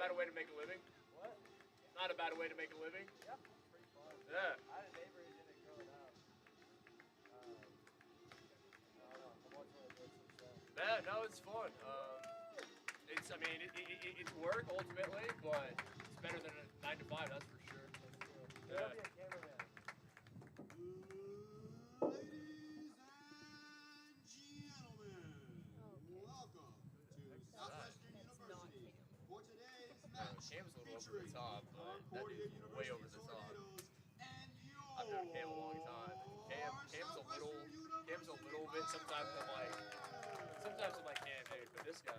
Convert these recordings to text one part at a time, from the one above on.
bad way to make a living. What? Not a bad way to make a living. Yeah, pretty fun. Yeah. I had a neighbor who did it growing up. I don't know. I'm watching it do some stuff. Yeah, no, it's fun. It's, I mean, it's work ultimately, but it's better than a 9 to 5, that's for sure. Yeah. Be a cameraman. Ladies and gentlemen, welcome to Southwestern University for today's match Cam's a little over featuring the top, but that Concordia dude's way University over the top. Tornadoes and I've known Cam a long time. Cam's a little bit. Sometimes I'm like, Cam, hey, but this guy's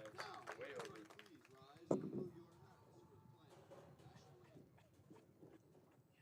way over. Please rise and remove your hats for the playing of the national anthem.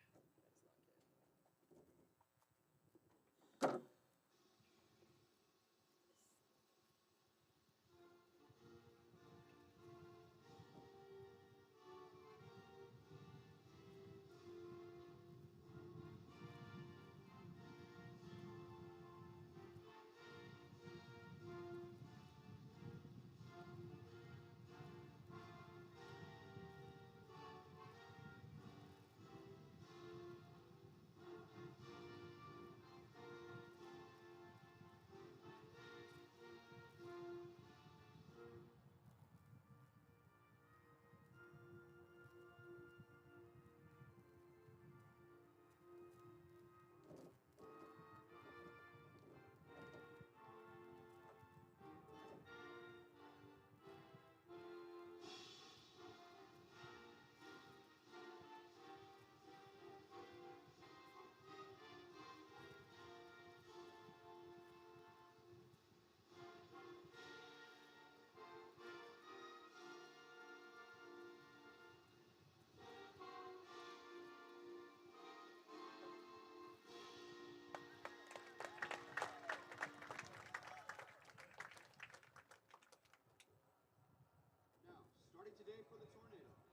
Now, starting today for the Tornadoes,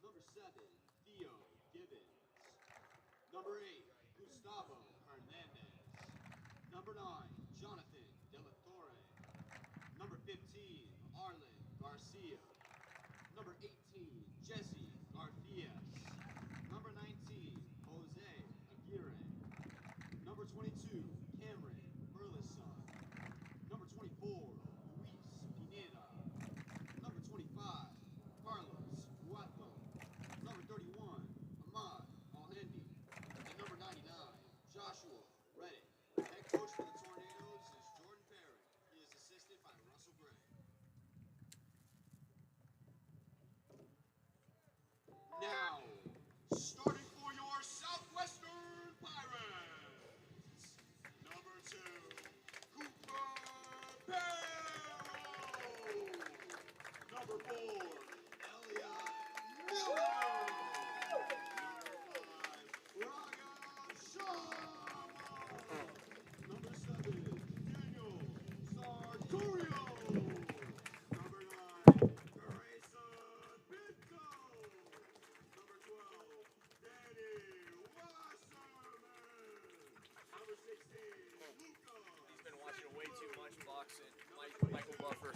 number 7, Theo Gibbons. Number 8, Gustavo Hernandez. Number 9, Jonathan De La Torre. Number 15, Arlen Garcia. Number 18, Jesse Garfias. Number 19, Jose Aguirre. Number 22, Cameron Burleson. Number 24, Luis Pineda. Number 25, Carlos Huato. Number 31, Ahmad Alhendi. And number 99, Joshua Reddick. Head coach for the Tornadoes is Jordan Perry. He is assisted by Russell Gray. Now, starting for your Southwestern Pirates, number 2, Cooper Barrow. Number 4, Elliot Miller. Number 5, Raga Sharma. Number 7, Daniel Sartorio. Number 9, Grayson Pinto. Number 12, Danny Wasserman. Number 16, Luca. He's been watching way too much boxing. Michael Buffer.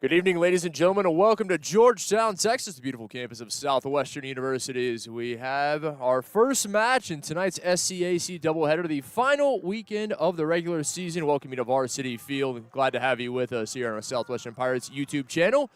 Good evening, ladies and gentlemen, and welcome to Georgetown, Texas, the beautiful campus of Southwestern University. We have our first match in tonight's SCAC doubleheader, the final weekend of the regular season. Welcome you to Varsity Field. Glad to have you with us here on our Southwestern Pirates YouTube channel.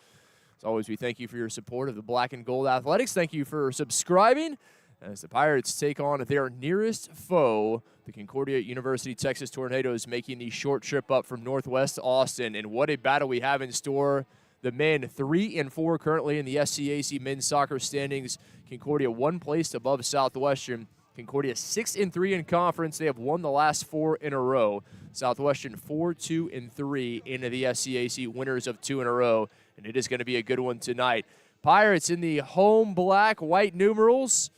As always, we thank you for your support of the Black and Gold Athletics. Thank you for subscribing as the Pirates take on their nearest foe, the Concordia University Texas Tornadoes, making the short trip up from Northwest Austin. And what a battle we have in store. The men 3-4 currently in the SCAC men's soccer standings. Concordia one place above Southwestern. Concordia 6-3 in conference. They have won the last 4 in a row. Southwestern 4-2-3 into the SCAC, winners of 2 in a row. And it is going to be a good one tonight. Pirates in the home black, white numerals.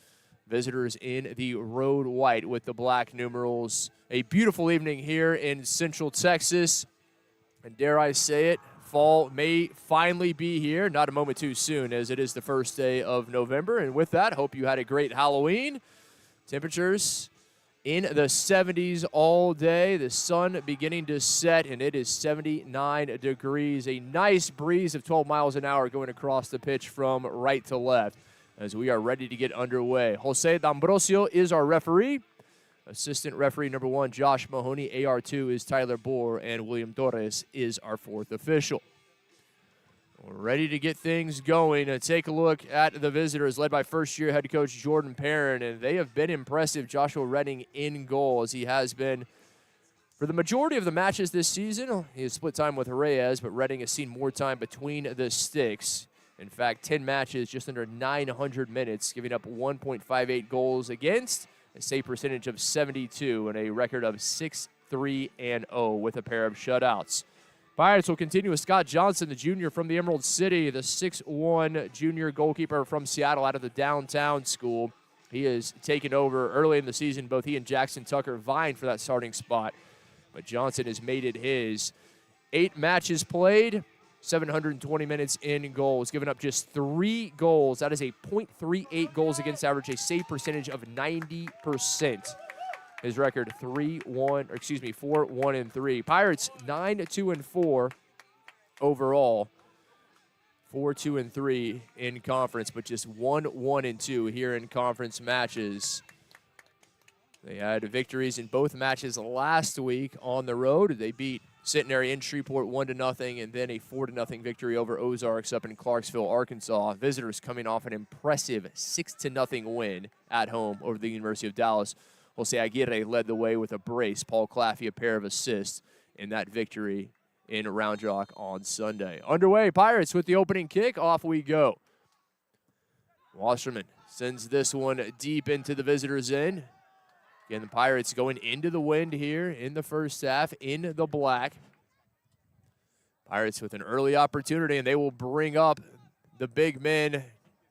Visitors in the road white with the black numerals. A beautiful evening here in Central Texas. And dare I say it, fall may finally be here. Not a moment too soon, as it is the first day of November. And with that, hope you had a great Halloween. Temperatures in the 70s all day. The sun beginning to set, and it is 79 degrees. A nice breeze of 12 miles an hour going across the pitch from right to left as we are ready to get underway. Jose D'Ambrosio is our referee. Assistant referee number 1, Josh Mahoney. AR2 is Tyler Bohr, and William Torres is our 4th official. We're ready to get things going and take a look at the visitors, led by first-year head coach Jordan Perrin, and they have been impressive. Joshua Redding in goal, as he has been for the majority of the matches this season. He has split time with Reyes, but Redding has seen more time between the sticks. In fact, 10 matches, just under 900 minutes, giving up 1.58 goals against, a save percentage of 72, and a record of 6-3-0 with a pair of shutouts. Pirates will continue with Scott Johnson, the junior from the Emerald City, the 6'1 junior goalkeeper from Seattle out of the downtown school. He has taken over early in the season. Both he and Jackson Tucker vying for that starting spot, but Johnson has made it his. 8 matches played, 720 minutes in goals, giving up just 3 goals. That is a .38 goals against average, a save percentage of 90%. His record 4-1-3. Pirates 9-2-4 overall, 4-2-3 in conference, but just 1-1-2 here in conference matches. They had victories in both matches last week on the road. They beat Centenary in Shreveport 1-0, and then a 4-0 victory over Ozarks up in Clarksville, Arkansas. Visitors coming off an impressive 6-0 win at home over the University of Dallas. Jose Aguirre led the way with a brace. Paul Claffey a pair of assists in that victory in Round Rock on Sunday. Underway, Pirates with the opening kick. Off we go. Wasserman sends this one deep into the visitors' end. Again, the Pirates going into the wind here in the first half in the black. Pirates with an early opportunity, and they will bring up the big men,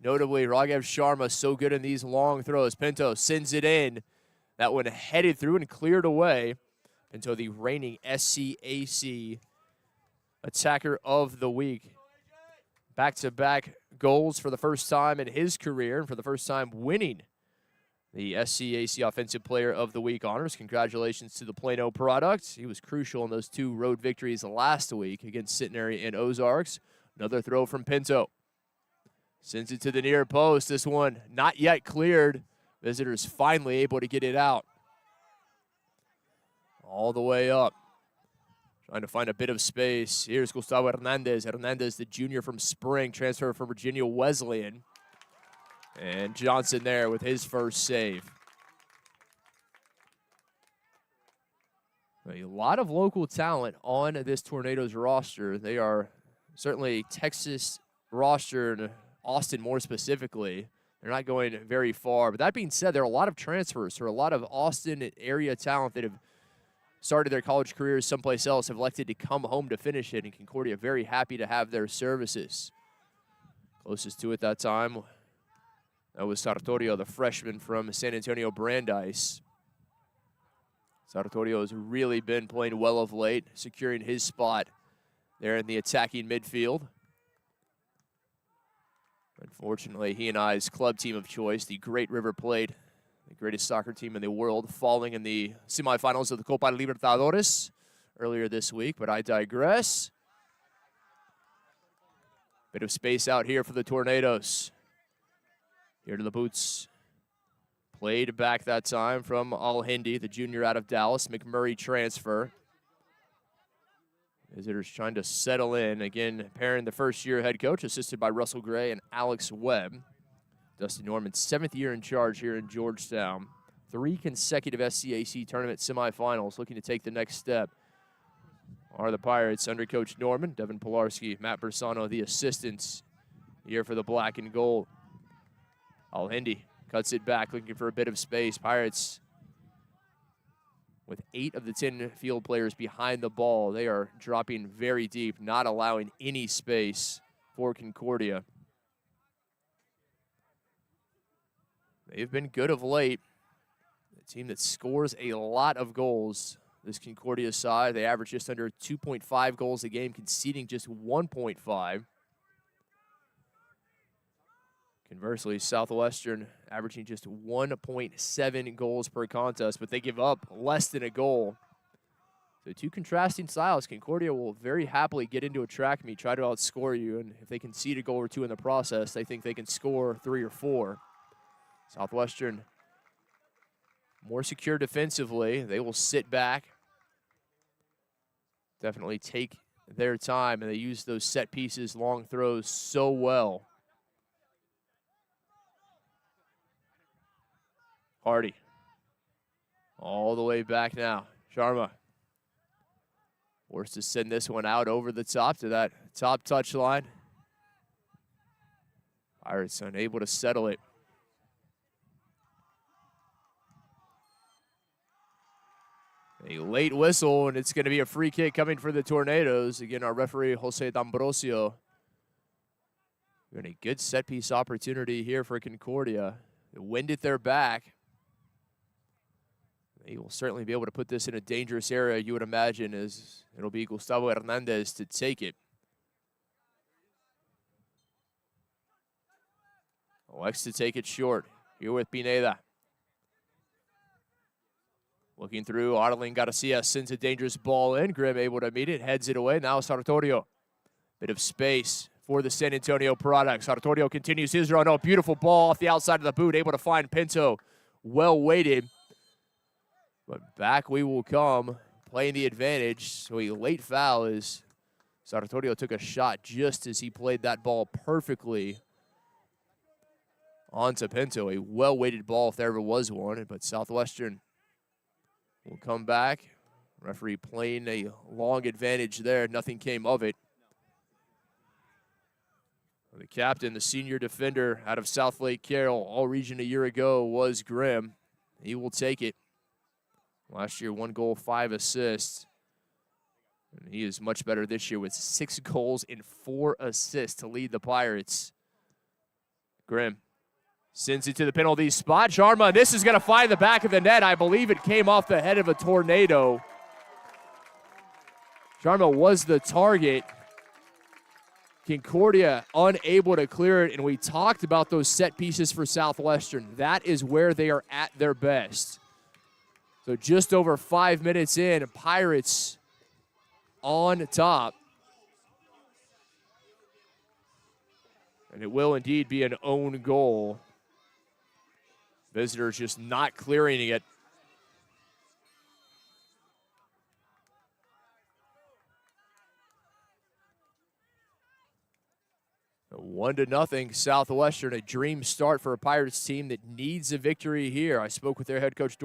notably Raghav Sharma, so good in these long throws. Pinto sends it in. That one headed through and cleared away. Pinto, the reigning SCAC attacker of the week. Back-to-back goals for the first time in his career, and for the first time winning the SCAC Offensive Player of the Week honors. Congratulations to the Plano product. He was crucial in those 2 road victories last week against Centenary and Ozarks. Another throw from Pinto. Sends it to the near post. This one not yet cleared. Visitors finally able to get it out. All the way up. Trying to find a bit of space. Here's Gustavo Hernandez. Hernandez, the junior from Spring, transfer from Virginia Wesleyan. And Johnson there with his first save. A lot of local talent on this Tornadoes roster. They are certainly Texas roster, and Austin more specifically. They're not going very far. But that being said, there are a lot of transfers. There are a lot of Austin area talent that have started their college careers someplace else, have elected to come home to finish it. And Concordia very happy to have their services. Closest to it that time, that was Sartorio, the freshman from San Antonio Brandeis. Sartorio has really been playing well of late, securing his spot there in the attacking midfield. Unfortunately, he and I's club team of choice, the Great River Plate, the greatest soccer team in the world, falling in the semifinals of the Copa Libertadores earlier this week, but I digress. Bit of space out here for the Tornadoes. Here to the boots. Played back that time from Al-Hindi, the junior out of Dallas. McMurray transfer. Visitors trying to settle in. Again, Perrin, the first-year head coach, assisted by Russell Gray and Alex Webb. Dustin Norman, 7th year in charge here in Georgetown. 3 consecutive SCAC tournament semifinals, looking to take the next step. Are the Pirates under Coach Norman, Devin Pilarski, Matt Bersano, the assistants here for the black and gold. Al-Hindi cuts it back, looking for a bit of space. Pirates with 8 of the 10 field players behind the ball. They are dropping very deep, not allowing any space for Concordia. They've been good of late. A team that scores a lot of goals. This Concordia side, they average just under 2.5 goals a game, conceding just 1.5. Conversely, Southwestern averaging just 1.7 goals per contest, but they give up less than a goal. So two contrasting styles. Concordia will very happily get into a track meet, try to outscore you, and if they concede a goal or two in the process, they think they can score 3 or 4. Southwestern more secure defensively. They will sit back, definitely take their time, and they use those set pieces, long throws so well. Hardy all the way back now. Sharma forced to send this one out over the top to that top touch line. Pirates unable to settle it. A late whistle, and it's going to be a free kick coming for the Tornadoes. Again, our referee, Jose D'Ambrosio. Got a good set-piece opportunity here for Concordia. The wind at their back. They will certainly be able to put this in a dangerous area, you would imagine, as it'll be Gustavo Hernandez to take it. Elects to take it short. Here with Pineda. Looking through, Arlen Garcia sends a dangerous ball in. Grimm able to meet it, heads it away. Now Sartorio. Bit of space for the San Antonio product. Sartorio continues his run. Oh, beautiful ball off the outside of the boot. Able to find Pinto. Well weighted. But back we will come, playing the advantage. So a late foul as Sartorio took a shot just as he played that ball perfectly onto Pinto. A well-weighted ball if there ever was one. But Southwestern will come back. Referee playing a long advantage there. Nothing came of it. The captain, the senior defender out of South Lake Carroll, all-region a year ago, was Grimm. He will take it. Last year, 1 goal, 5 assists. And he is much better this year with 6 goals and 4 assists to lead the Pirates. Grimm sends it to the penalty spot. Sharma, this is going to find the back of the net. I believe it came off the head of a Tornado. Sharma was the target. Concordia unable to clear it, and we talked about those set pieces for Southwestern. That is where they are at their best. So just over 5 minutes in, Pirates on top. And it will indeed be an own goal. Visitors just not clearing it. 1-0 Southwestern, a dream start for a Pirates team that needs a victory here. I spoke with their head coach,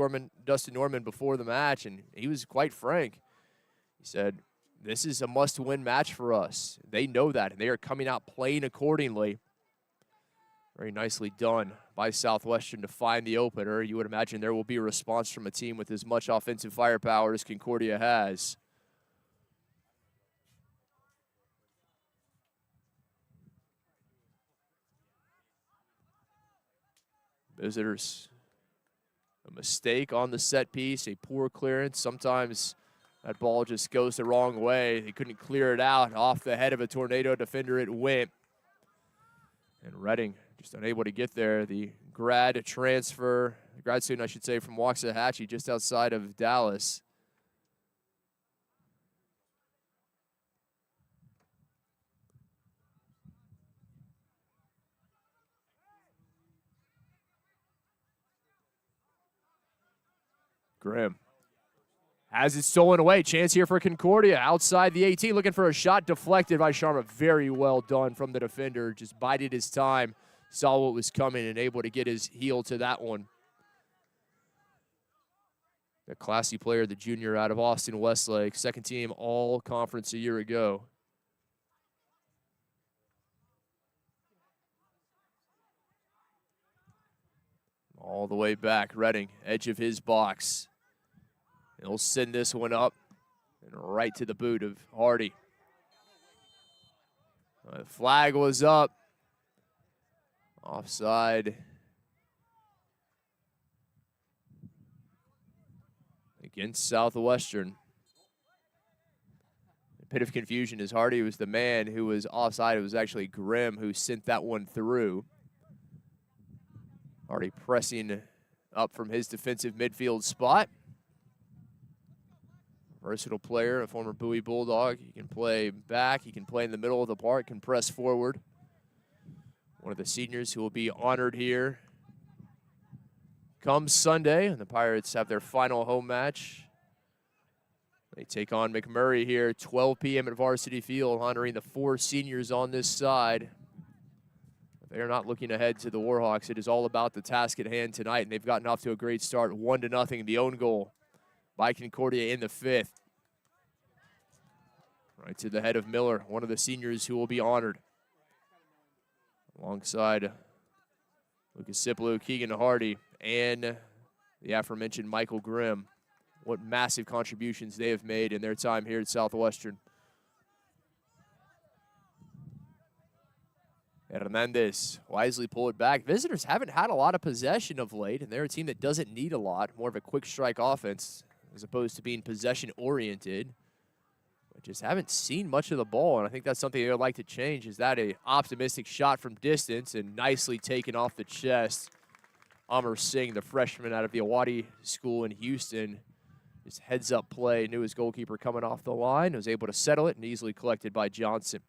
Dustin Norman, before the match, and he was quite frank. He said, this is a must-win match for us. They know that, and they are coming out playing accordingly. Very nicely done by Southwestern to find the opener. You would imagine there will be a response from a team with as much offensive firepower as Concordia has. Visitors, a mistake on the set piece, a poor clearance. Sometimes that ball just goes the wrong way. They couldn't clear it out. Off the head of a Tornado defender it went. And Redding just unable to get there. The grad student, I should say, from Waxahachie, just outside of Dallas. Grimm has it stolen away. Chance here for Concordia outside the 18, looking for a shot deflected by Sharma. Very well done from the defender. Just bided his time, saw what was coming, and able to get his heel to that one. The classy player, the junior out of Austin Westlake, second team all-conference a year ago. All the way back, Redding, edge of his box. He'll send this one up and right to the boot of Hardy. The flag was up. Offside. against Southwestern. A bit of confusion as Hardy was the man who was offside. It was actually Grimm who sent that one through. Hardy pressing up from his defensive midfield spot. Versatile player, a former Bowie Bulldog. He can play back, he can play in the middle of the park, can press forward. One of the seniors who will be honored here come Sunday, and the Pirates have their final home match. They take on McMurray here, 12 p.m. at Varsity Field, honoring the 4 seniors on this side. They are not looking ahead to the Warhawks. It is all about the task at hand tonight, and they've gotten off to a great start, 1-0, the own goal by Concordia in the 5th. Right to the head of Miller, one of the seniors who will be honored. Alongside Lucas Siplu, Keegan Hardy, and the aforementioned Michael Grimm. What massive contributions they have made in their time here at Southwestern. Hernandez wisely pulled back. Visitors haven't had a lot of possession of late, and they're a team that doesn't need a lot, more of a quick strike offense as opposed to being possession-oriented. Just haven't seen much of the ball, and I think that's something they would like to change. Is that a optimistic shot from distance and nicely taken off the chest. Amar Singh, the freshman out of the Awadi School in Houston, just heads-up play, knew his goalkeeper coming off the line, was able to settle it and easily collected by Johnson.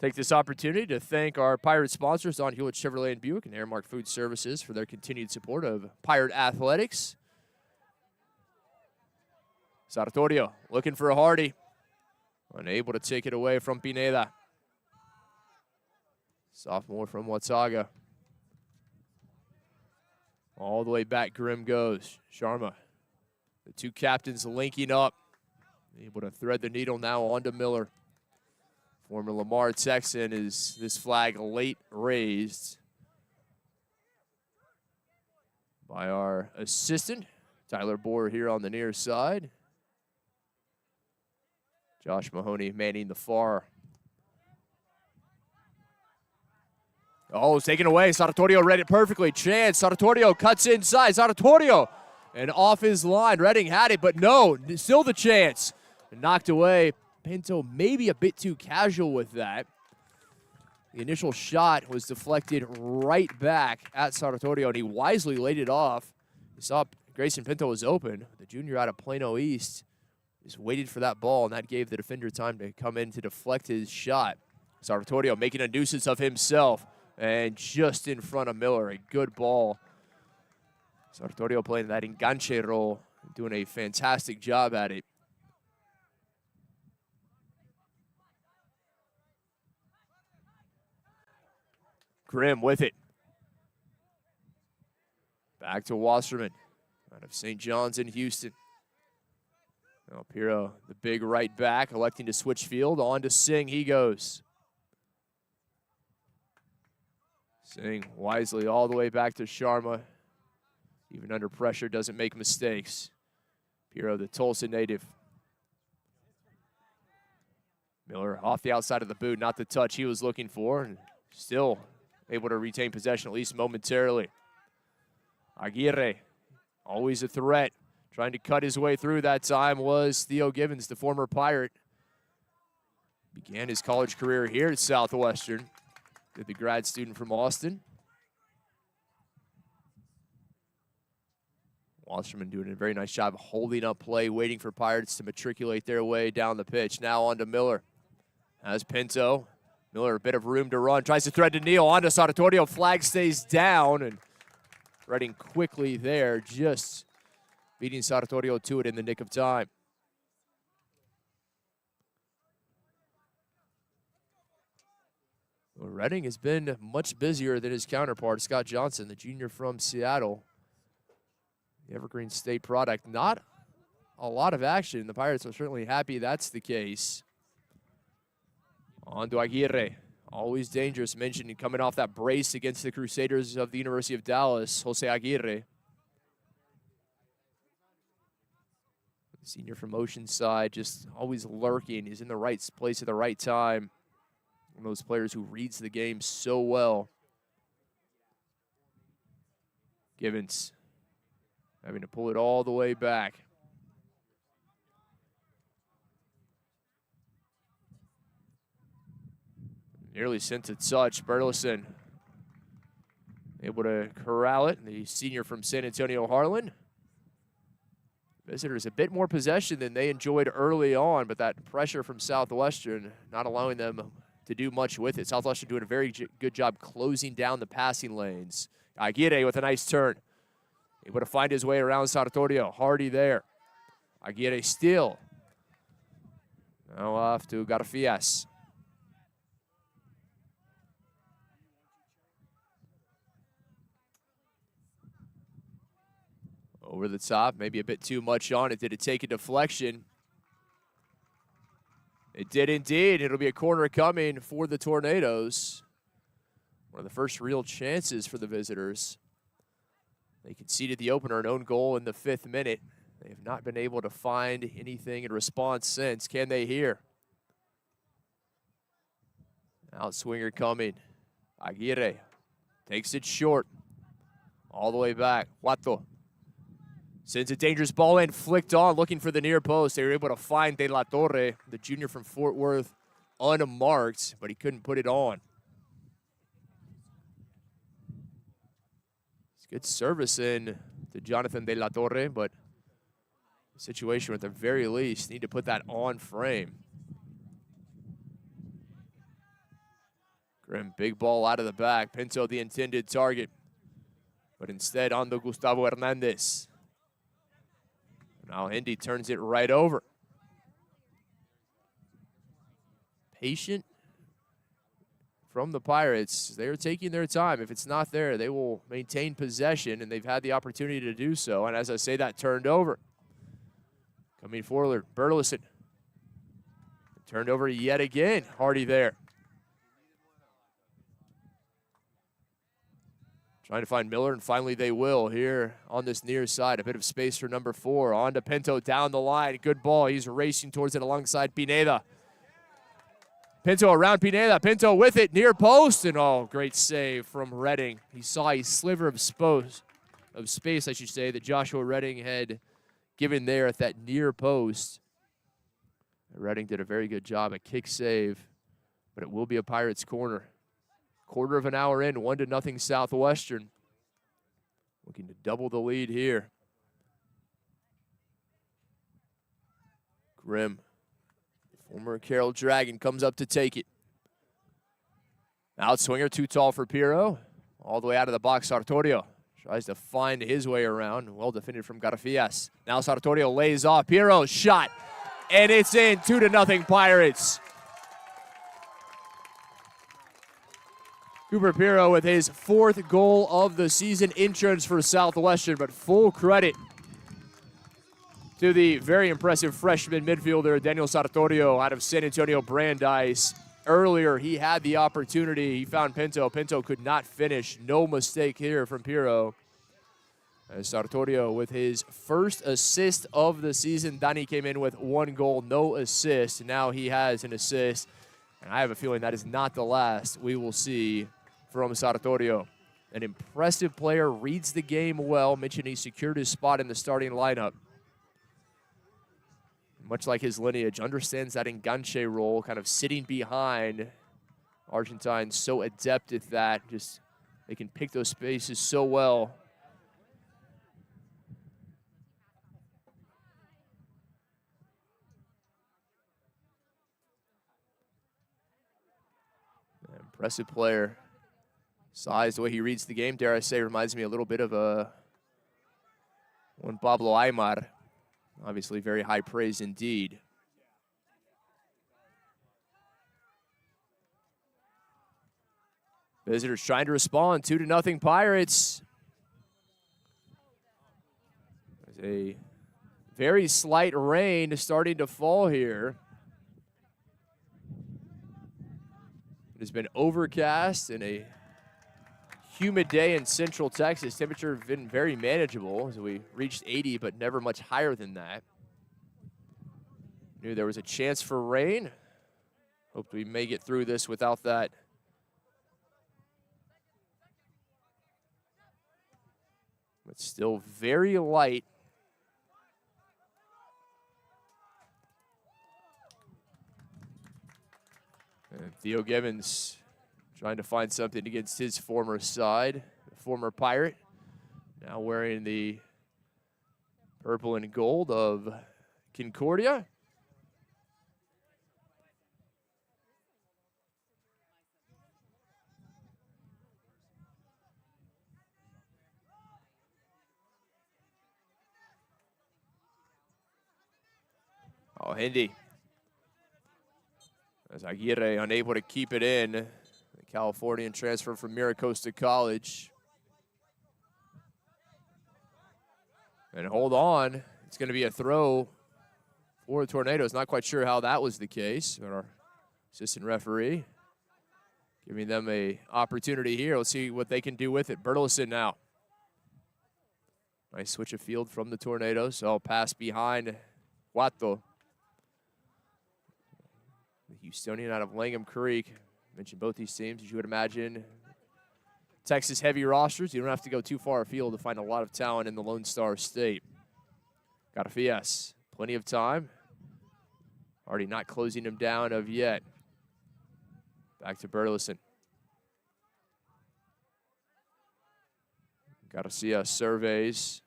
Take this opportunity to thank our Pirate sponsors, Don Hewlett Chevrolet and Buick and Airmark Food Services, for their continued support of Pirate Athletics. Sartorio looking for a Hardy. Unable to take it away from Pineda. Sophomore from Watsaga. All the way back, Grimm goes. Sharma. The 2 captains linking up. Able to thread the needle now onto Miller. Former Lamar Texan is this flag late raised by our assistant, Tyler Bohr, here on the near side. Josh Mahoney manning the far. Oh, it's taken away. Sartorio read it perfectly. Chance. Sartorio cuts inside. Sartorio. And off his line. Redding had it, but no. Still the chance. Knocked away. Pinto maybe a bit too casual with that. The initial shot was deflected right back at Sartorio, and he wisely laid it off. You saw Grayson Pinto was open. The junior out of Plano East just waited for that ball, and that gave the defender time to come in to deflect his shot. Sartorio making a nuisance of himself, and just in front of Miller, a good ball. Sartorio playing that enganche role, doing a fantastic job at it. Grimm with it. Back to Wasserman out of St. John's in Houston. Now Piro, the big right back, electing to switch field. On to Singh he goes. Singh wisely all the way back to Sharma. Even under pressure, doesn't make mistakes. Piro, the Tulsa native. Miller off the outside of the boot, not the touch he was looking for, and still able to retain possession, at least momentarily. Aguirre, always a threat. Trying to cut his way through that time was Theo Givens, the former Pirate. Began his college career here at Southwestern. The grad student from Austin. Wasserman doing a very nice job holding up play, waiting for Pirates to matriculate their way down the pitch. Now on to Miller. As Pinto. Miller, a bit of room to run. Tries to thread to Neal. On to Sartorio. Flag stays down. And Redding quickly there. Just beating Sartorio to it in the nick of time. Well, Redding has been much busier than his counterpart, Scott Johnson, the junior from Seattle. The Evergreen State product. Not a lot of action. The Pirates are certainly happy that's the case. On to Aguirre. Always dangerous. Mentioned coming off that brace against the Crusaders of the University of Dallas, Jose Aguirre. Senior from Oceanside, just always lurking. He's in the right place at the right time. One of those players who reads the game so well. Givens. having to pull it all the way back. Nearly sent to touch. Burleson able to corral it. The senior from San Antonio Harlan. Visitors a bit more possession than they enjoyed early on, but that pressure from Southwestern not allowing them to do much with it. Southwestern doing a very good job closing down the passing lanes. Aguirre with a nice turn. Able to find his way around Sartorio. Hardy there. Aguirre still. Now off to Garfias. Over the top, maybe a bit too much on it. Did it take a deflection? It did indeed. It'll be a corner coming for the Tornadoes. One of the first real chances for the visitors. They conceded the opener, an own goal in the 5th minute. They have not been able to find anything in response since. Can they here? Outswinger coming. Aguirre takes it short. All the way back. Huato sends a dangerous ball in, flicked on, looking for the near post. They were able to find De La Torre, the junior from Fort Worth, unmarked, but he couldn't put it on. It's good service in to Jonathan De La Torre, but the situation at the very least need to put that on frame. Grim, big ball out of the back. Pinto the intended target, but instead on to Gustavo Hernandez. Now Indy turns it right over. Patient from the Pirates. They're taking their time. If it's not there, they will maintain possession, and they've had the opportunity to do so. And as I say, that turned over. Coming forward, Burleson. Turned over yet again. Hardy there. Trying to find Miller, and finally they will here on this near side. A bit of space for number 4. On to Pinto down the line. Good ball. He's racing towards it alongside Pineda. Pinto around Pineda. Pinto with it. Near post. And oh, great save from Redding. He saw a sliver of space, I should say, that Joshua Redding had given there at that near post. Redding did a very good job at kick save, but it will be a Pirates corner. Quarter of an hour in, 1-0 Southwestern. Looking to double the lead here. Grimm, former Carroll Dragon, comes up to take it. Outswinger, too tall for Pirro. All the way out of the box, Sartorio tries to find his way around. Well defended from Garfias. Now Sartorio lays off. Pirro, shot, and it's in. 2-0 Pirates. Cooper Pirro with his 4th goal of the season, insurance for Southwestern, but full credit to the very impressive freshman midfielder, Daniel Sartorio, out of San Antonio Brandeis. Earlier, he had the opportunity. He found Pinto. Pinto could not finish. No mistake here from Pirro. As Sartorio with his first assist of the season. Dani came in with 1 goal, no assist. Now he has an assist, and I have a feeling that is not the last we will see from Sartorio. An impressive player, reads the game well. Mentioned he secured his spot in the starting lineup. Much like his lineage, understands that enganche role, kind of sitting behind. Argentines so adept at that. Just, they can pick those spaces so well. An impressive player. Size, the way he reads the game, dare I say, reminds me a little bit of one Pablo Aymar. Obviously, very high praise indeed. Visitors trying to respond. 2-0 Pirates. There's a very slight rain starting to fall here. It has been overcast and a humid day in Central Texas. Temperature has been very manageable as we reached 80, but never much higher than that. Knew there was a chance for rain. Hope we may get through this without that. but still very light. And Theo Gibbons trying to find something against his former side, the former Pirate, now wearing the purple and gold of Concordia. Oh, Hindi. As Aguirre unable to keep it in. The Californian transfer from Miracosta College. And hold on. It's going to be a throw for the Tornadoes. Not quite sure how that was the case. But our assistant referee giving them an opportunity here. Let's see what they can do with it. Burleson now. Nice switch of field from the Tornadoes. So pass behind Guato. The Houstonian out of Langham Creek. Mentioned both these teams, as you would imagine. Texas heavy rosters. You don't have to go too far afield to find a lot of talent in the Lone Star State. Garfias, plenty of time. Already not closing him down of yet. Back to Burleson. Garcia surveys.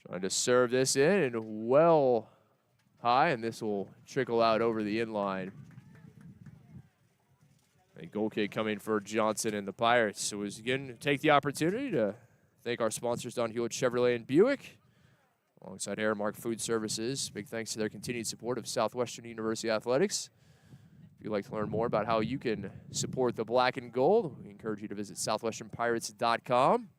Trying to serve this in and well high, and this will trickle out over the inline. A goal kick coming for Johnson and the Pirates. So as again, take the opportunity to thank our sponsors, Don Hewitt Chevrolet and Buick, alongside Aramark Food Services. Big thanks to their continued support of Southwestern University Athletics. If you'd like to learn more about how you can support the black and gold, we encourage you to visit southwesternpirates.com.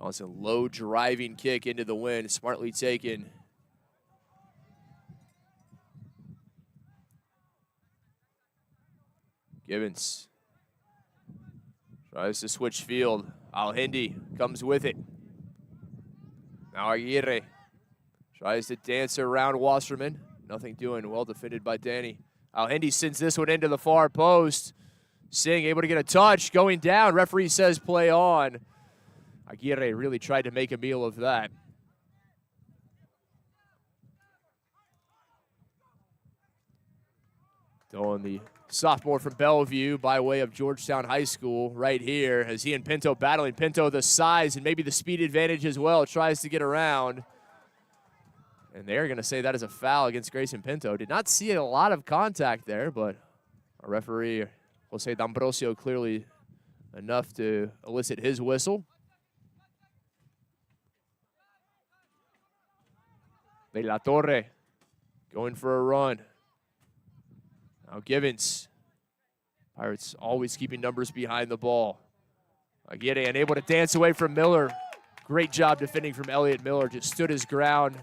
Johnson, low driving kick into the wind, smartly taken. Gibbons tries to switch field. Al-Hindi comes with it. Now Aguirre tries to dance around Wasserman. Nothing doing. Well defended by Danny. Al-Hindi sends this one into the far post. Singh able to get a touch. Going down. Referee says play on. Aguirre really tried to make a meal of that. Throwing the sophomore from Bellevue by way of Georgetown High School right here as he and Pinto battling. Pinto, the size and maybe the speed advantage as well, tries to get around. And they're going to say that is a foul against Grayson Pinto. Did not see a lot of contact there, but our referee, Jose D'Ambrosio, clearly enough to elicit his whistle. De La Torre going for a run. Now Gibbons. Pirates always keeping numbers behind the ball. Aguirre unable to dance away from Miller. Great job defending from Elliott Miller. Just stood his ground.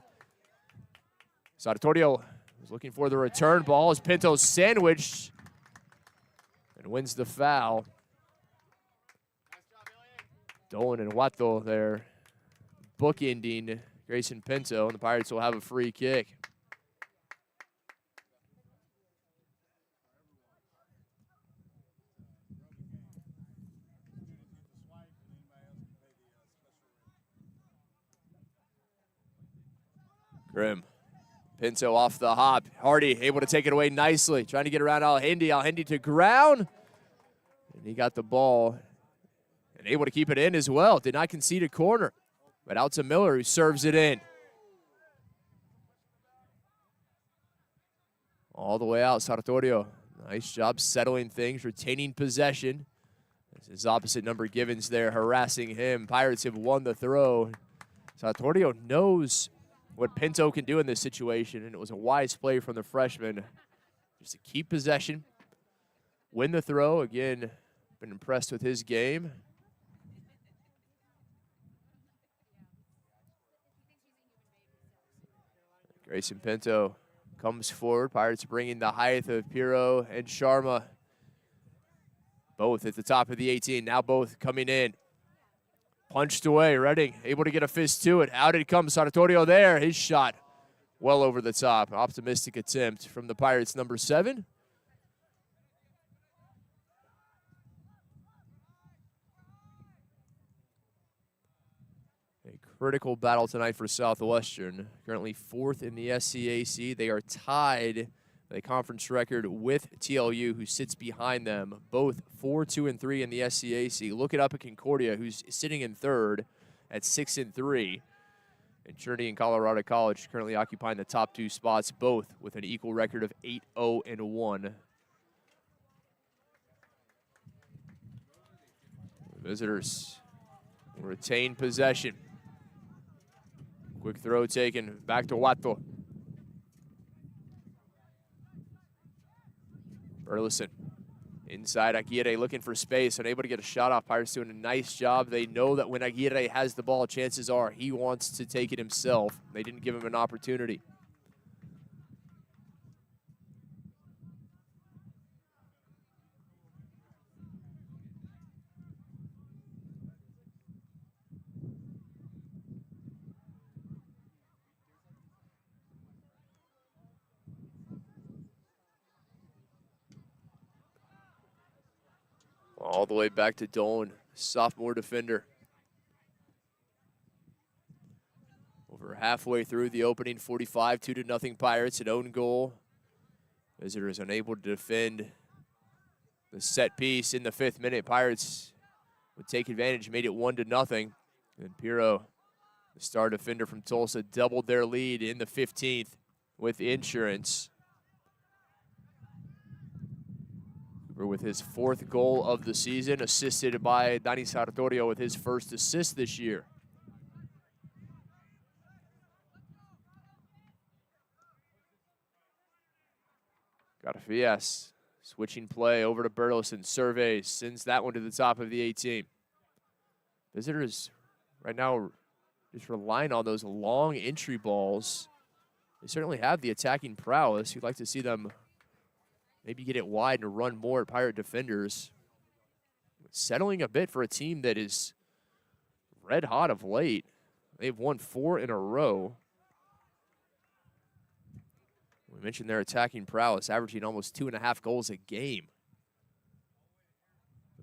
Sartorio was looking for the return ball as Pinto sandwiched and wins the foul. Dolan and Watto there bookending Grayson Pinto, and the Pirates will have a free kick. Grimm. Pinto off the hop. Hardy able to take it away nicely. Trying to get around Al-Hindi. Al-Hindi to ground. And he got the ball. And able to keep it in as well. Did not concede a corner. But out to Miller, who serves it in. All the way out, Sartorio. Nice job settling things, retaining possession. This is opposite number Gibbons there, harassing him. Pirates have won the throw. Sartorio knows what Pinto can do in this situation, and it was a wise play from the freshman just to keep possession, win the throw. Again, been impressed with his game. Grayson Pinto comes forward. Pirates bringing the height of Piro and Sharma. Both at the top of the 18. Now both coming in. Punched away. Redding able to get a fist to it. Out it comes. Sartorio there. His shot well over the top. Optimistic attempt from the Pirates, number 7. A critical battle tonight for Southwestern. Currently 4th in the SCAC. They are tied the conference record with TLU, who sits behind them, both 4-2-3 in the SCAC. Look it up at Concordia, who's sitting in 3rd at 6-3. And Trinity and Colorado College currently occupying the top 2 spots, both with an equal record of 8-0-1. Visitors retain possession. Quick throw taken back to Watto. Burleson inside Aguirre looking for space, unable to get a shot off. Pirates doing a nice job. They know that when Aguirre has the ball, chances are he wants to take it himself. They didn't give him an opportunity. All the way back to Dolan, sophomore defender. Over halfway through the opening 45, 2-0 Pirates, an own goal. Visitors unable to defend the set piece in the 5th minute. Pirates would take advantage, made it 1-0. And Piro, the star defender from Tulsa, doubled their lead in the 15th with insurance. With his 4th goal of the season, assisted by Dani Sartorio with his 1st assist this year. Garfias switching play over to Burleson, surveys, sends that one to the top of the 18. Visitors right now just relying on those long entry balls. They certainly have the attacking prowess. You'd like to see them maybe get it wide and run more at Pirate defenders. Settling a bit for a team that is red hot of late. They've won 4 in a row. We mentioned their attacking prowess, averaging almost 2.5 goals a game.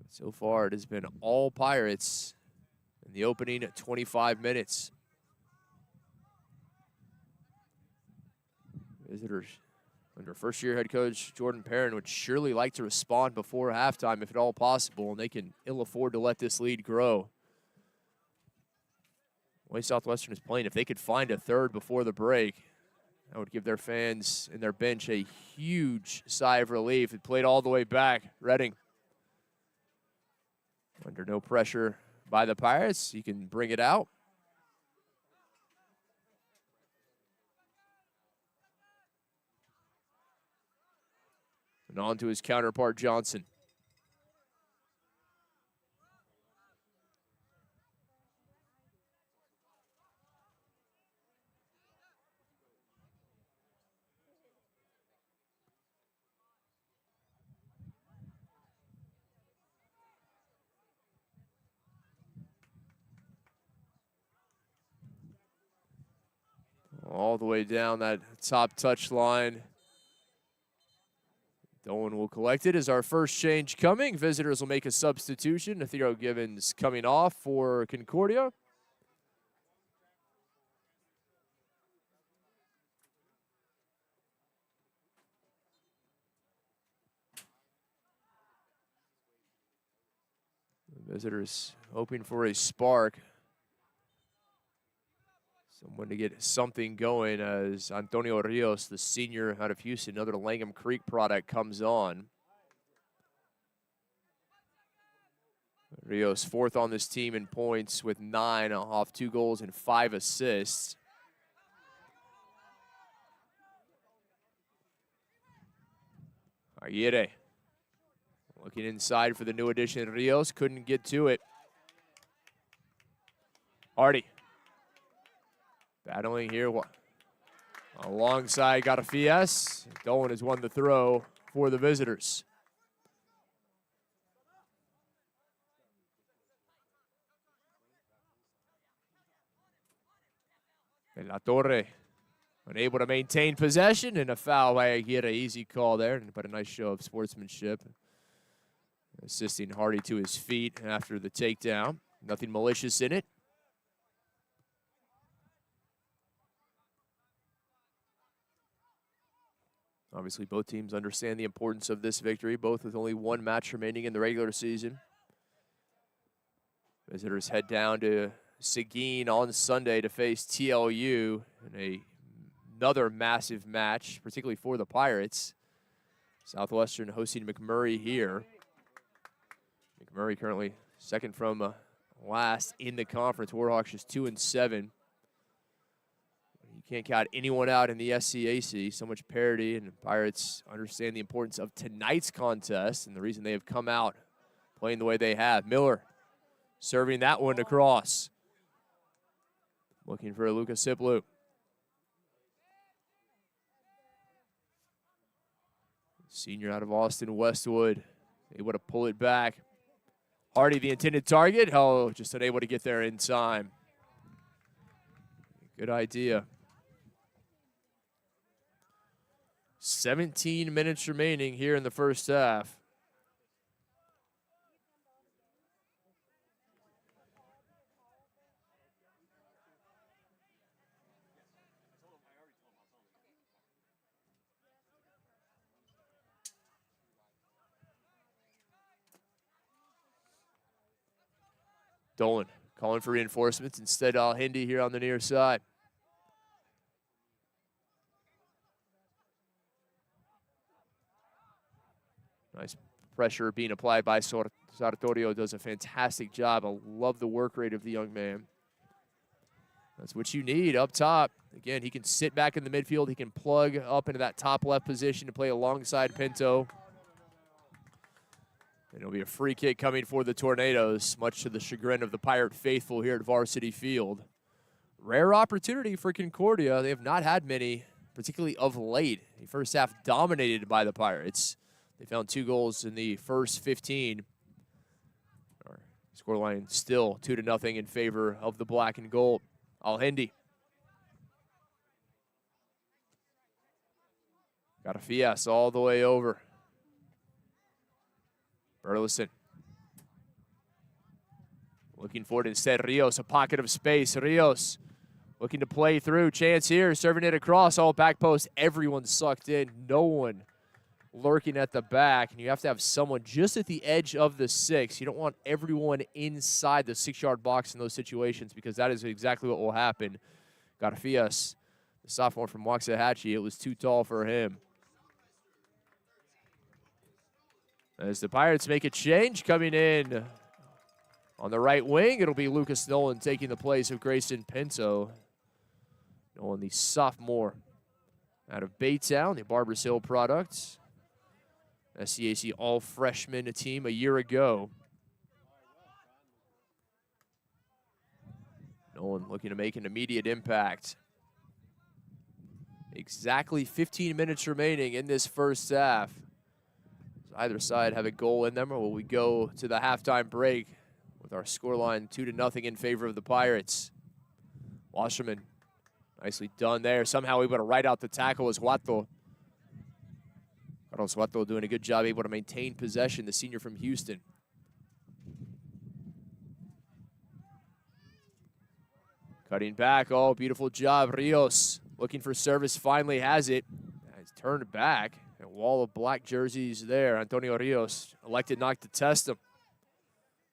So far, it has been all Pirates in the opening 25 minutes. Visitors under first-year head coach Jordan Perrin would surely like to respond before halftime if at all possible, and they can ill afford to let this lead grow. The way Southwestern is playing, if they could find a 3rd before the break, that would give their fans and their bench a huge sigh of relief. It played all the way back. Redding under no pressure by the Pirates. He can bring it out. And on to his counterpart, Johnson. All the way down that top touch line. Dolan will collect it as our first change coming. Visitors will make a substitution. Theo Givens coming off for Concordia. Visitors hoping for a spark. Someone to get something going as Antonio Rios, the senior out of Houston, another Langham Creek product, comes on. Rios 4th on this team in points with 9 off 2 goals and 5 assists. Aguirre looking inside for the new addition. Rios couldn't get to it. Hardy battling here alongside Garfias. Dolan has won the throw for the visitors. De La Torre Unable to maintain possession, and a foul by Aguirre. Easy call there, but a nice show of sportsmanship. Assisting Hardy to his feet after the takedown. Nothing malicious in it. Obviously, both teams understand the importance of this victory, both with only one match remaining in the regular season. Visitors head down to Seguin on Sunday to face TLU in another massive match, particularly for the Pirates. Southwestern hosting McMurray here. McMurray currently second from last in the conference. Warhawks just 2-7. You can't count anyone out in the SCAC. So much parity, and the Pirates understand the importance of tonight's contest and the reason they have come out playing the way they have. Miller serving that one across. Looking for Luka Siplu. Senior out of Austin Westwood, able to pull it back. Hardy, the intended target. Oh, just unable to get there in time. Good idea. 17 minutes remaining here in the first half. Dolan calling for reinforcements. Instead, Al-Hindi here on the near side. Nice pressure being applied by Sartorio. Does a fantastic job. I love the work rate of the young man. That's what you need up top. Again, he can sit back in the midfield. He can plug up into that top left position to play alongside Pinto. And it'll be a free kick coming for the Tornadoes, much to the chagrin of the Pirate faithful here at Varsity Field. Rare opportunity for Concordia. They have not had many, particularly of late. The first half dominated by the Pirates. They found 2 goals in the first 15. Our scoreline still 2-0 in favor of the black and gold. Al-Hindi. Got a Fias all the way over. Burleson. Looking for it instead. Rios, a pocket of space. Rios looking to play through. Chance here, serving it across. All back post. Everyone sucked in. No one lurking at the back. And you have to have someone just at the edge of the 6. You don't want everyone inside the 6-yard box in those situations because that is exactly what will happen. Garfias, the sophomore from Waxahachie, it was too tall for him. As the Pirates make a change, coming in on the right wing, it'll be Lucas Nolan taking the place of Grayson Pinto. Nolan, the sophomore out of Baytown, the Barbers Hill product. SCAC all-freshman team a year ago. Nolan looking to make an immediate impact. Exactly 15 minutes remaining in this first half. Either side have a goal in them, or will we go to the halftime break with our scoreline 2-0 in favor of the Pirates? Wasserman, nicely done there. Somehow able to ride out the tackle as Huato. Carlos Huato doing a good job, able to maintain possession, the senior from Houston. Cutting back, oh, beautiful job. Rios looking for service, finally has it. He's turned back. A wall of black jerseys there. Antonio Rios elected not to test him.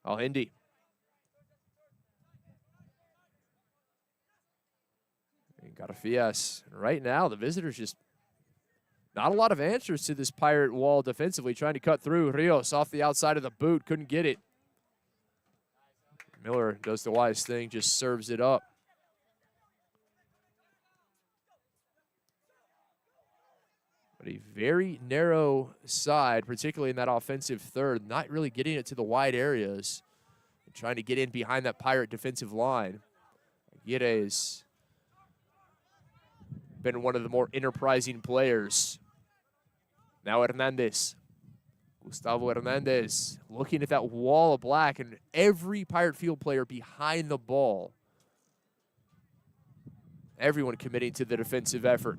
Al-Hindi. Got a Fias. Right now, the visitors just not a lot of answers to this Pirate wall defensively, trying to cut through. Rios off the outside of the boot, couldn't get it. Miller does the wise thing, just serves it up. But a very narrow side, particularly in that offensive third, not really getting it to the wide areas. And trying to get in behind that Pirate defensive line. Aguirre has been one of the more enterprising players. Now Hernandez. Gustavo Hernandez looking at that wall of black, and every Pirate field player behind the ball. Everyone committing to the defensive effort.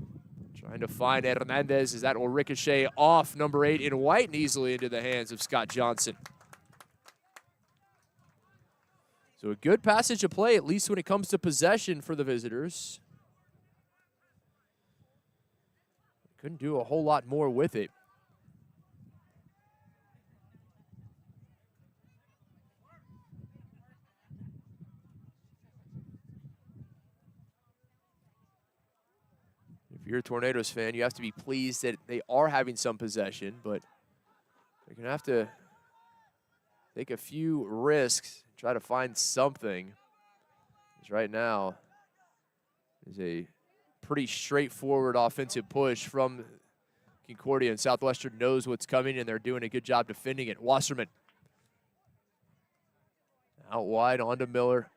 Trying to find Hernandez as that will ricochet off number 8 in white and easily into the hands of Scott Johnson. So a good passage of play, at least when it comes to possession for the visitors. Couldn't do a whole lot more with it. If you're a Tornadoes fan, you have to be pleased that they are having some possession, but they're going to have to take a few risks, try to find something. Because right now is a pretty straightforward offensive push from Concordia, and Southwestern knows what's coming, and they're doing a good job defending it. Wasserman out wide onto Miller.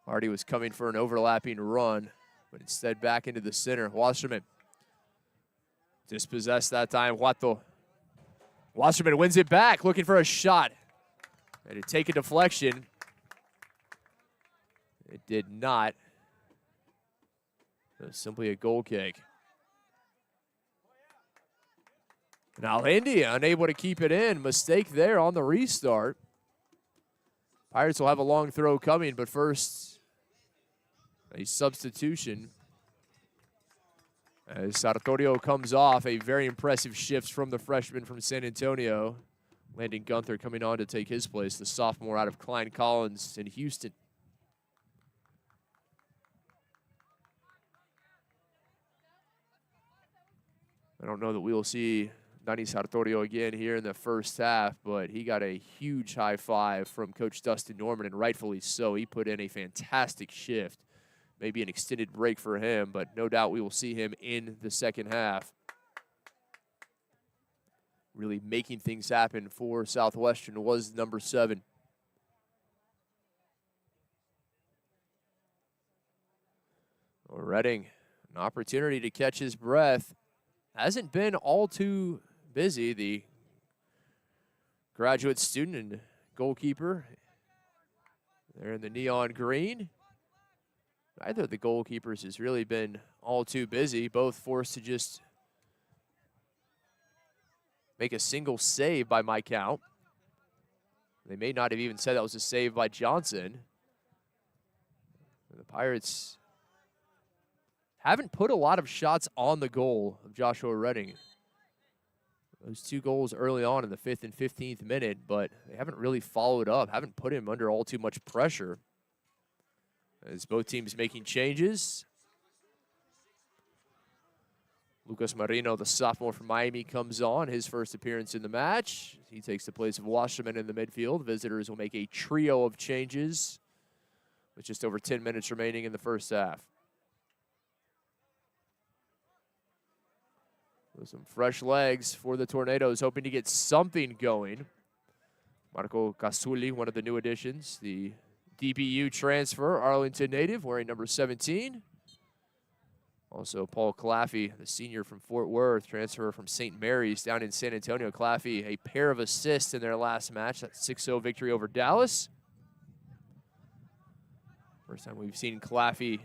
Hardy was coming for an overlapping run, but instead back into the center. Wasserman dispossessed that time. Huato. Wasserman wins it back, looking for a shot. And to take a deflection. It did not. It was simply a goal kick. Now India unable to keep it in. Mistake there on the restart. Pirates will have a long throw coming, but first a substitution. As Sartorio comes off, a very impressive shift from the freshman from San Antonio. Landon Gunther coming on to take his place, the sophomore out of Klein Collins in Houston. I don't know that we will see Nani Sartorio again here in the first half, but he got a huge high five from Coach Dustin Norman, and rightfully so. He put in a fantastic shift. Maybe an extended break for him, but no doubt we will see him in the second half. Really making things happen for Southwestern was number 7. Redding, an opportunity to catch his breath. Hasn't been all too busy. The graduate student and goalkeeper, they're in the neon green. Neither of the goalkeepers has really been all too busy. Both forced to just make a single save by my count. They may not have even said that was a save by Johnson. The Pirates haven't put a lot of shots on the goal of Joshua Redding. Those 2 goals early on in the 5th and 15th minute, but they haven't really followed up, haven't put him under all too much pressure. As both teams making changes. Lucas Marino, the sophomore from Miami, comes on. His first appearance in the match. He takes the place of Wasserman in the midfield. Visitors will make a trio of changes with just over 10 minutes remaining in the first half. With some fresh legs for the Tornadoes, hoping to get something going. Marco Casuli, one of the new additions, the DBU transfer, Arlington native, wearing number 17. Also, Paul Claffey, the senior from Fort Worth, transfer from St. Mary's down in San Antonio. Claffey, a pair of assists in their last match, that 6-0 victory over Dallas. First time we've seen Claffey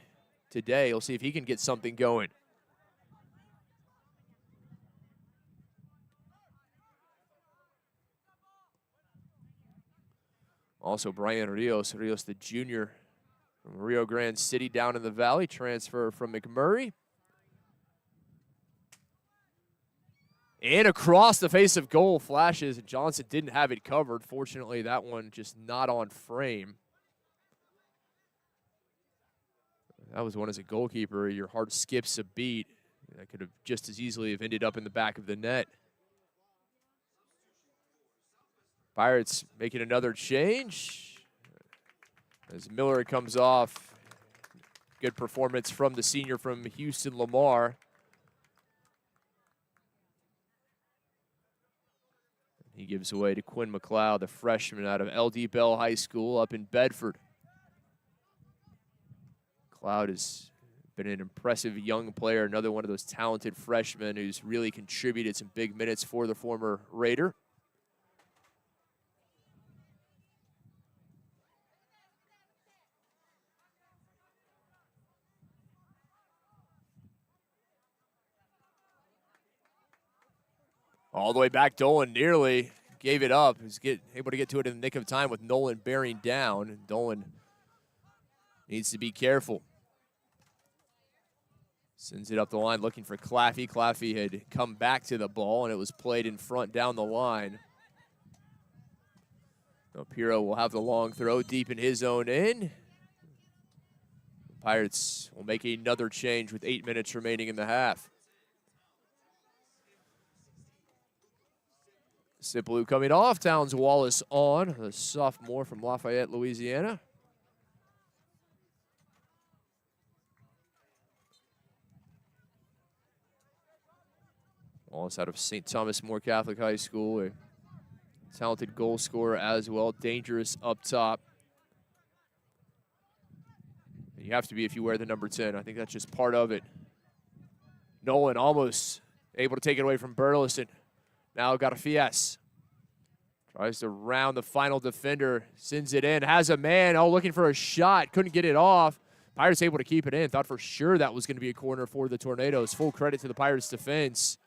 today. We'll see if he can get something going. Also, Brian Rios, the junior from Rio Grande City down in the Valley, transfer from McMurray. And across the face of goal, flashes, and Johnson didn't have it covered. Fortunately, that one just not on frame. That was one as a goalkeeper. Your heart skips a beat. That could have just as easily have ended up in the back of the net. Pirates making another change as Miller comes off. Good performance from the senior from Houston, Lamar. He gives away to Quinn McLeod, the freshman out of LD Bell High School up in Bedford. McLeod has been an impressive young player, another one of those talented freshmen who's really contributed some big minutes for the former Raider. All the way back, Dolan nearly gave it up. He's able to get to it in the nick of time with Nolan bearing down. Dolan needs to be careful. Sends it up the line looking for Claffey. Claffey had come back to the ball, and it was played in front down the line. So Piro will have the long throw deep in his own end. The Pirates will make another change with 8 minutes remaining in the half. Sipaloo coming off. Towns Wallace on, the sophomore from Lafayette, Louisiana. Wallace out of St. Thomas More Catholic High School, a talented goal scorer as well, dangerous up top. And you have to be if you wear the number 10. I think that's just part of it. Nolan almost able to take it away from Burleson. Now Garfias tries to round the final defender, sends it in, has a man, looking for a shot, couldn't get it off. Pirates able to keep it in. Thought for sure that was going to be a corner for the Tornadoes. Full credit to the Pirates defense.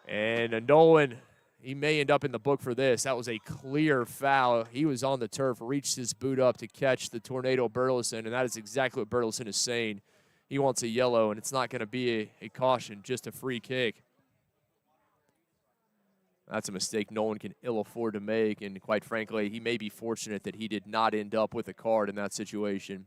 And Nolan, he may end up in the book for this. That was a clear foul. He was on the turf, reached his boot up to catch the Tornado Burleson, and that is exactly what Burleson is saying. He wants a yellow, and it's not going to be a caution, just a free kick. That's a mistake Nolan can ill afford to make, and quite frankly, he may be fortunate that he did not end up with a card in that situation.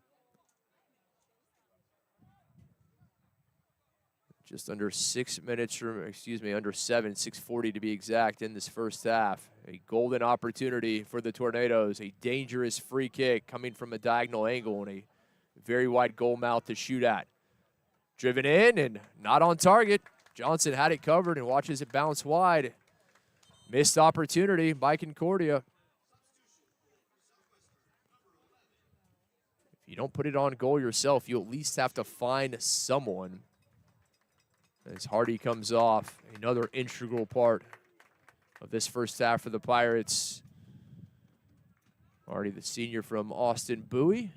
Just under 6 minutes, under 7, 6:40 to be exact in this first half. A golden opportunity for the Tornadoes. A dangerous free kick coming from a diagonal angle and a very wide goal mouth to shoot at. Driven in and not on target. Johnson had it covered and watches it bounce wide. Missed opportunity by Concordia. If you don't put it on goal yourself, you at least have to find someone. As Hardy comes off, another integral part of this first half for the Pirates. Hardy, the senior from Austin Bowie.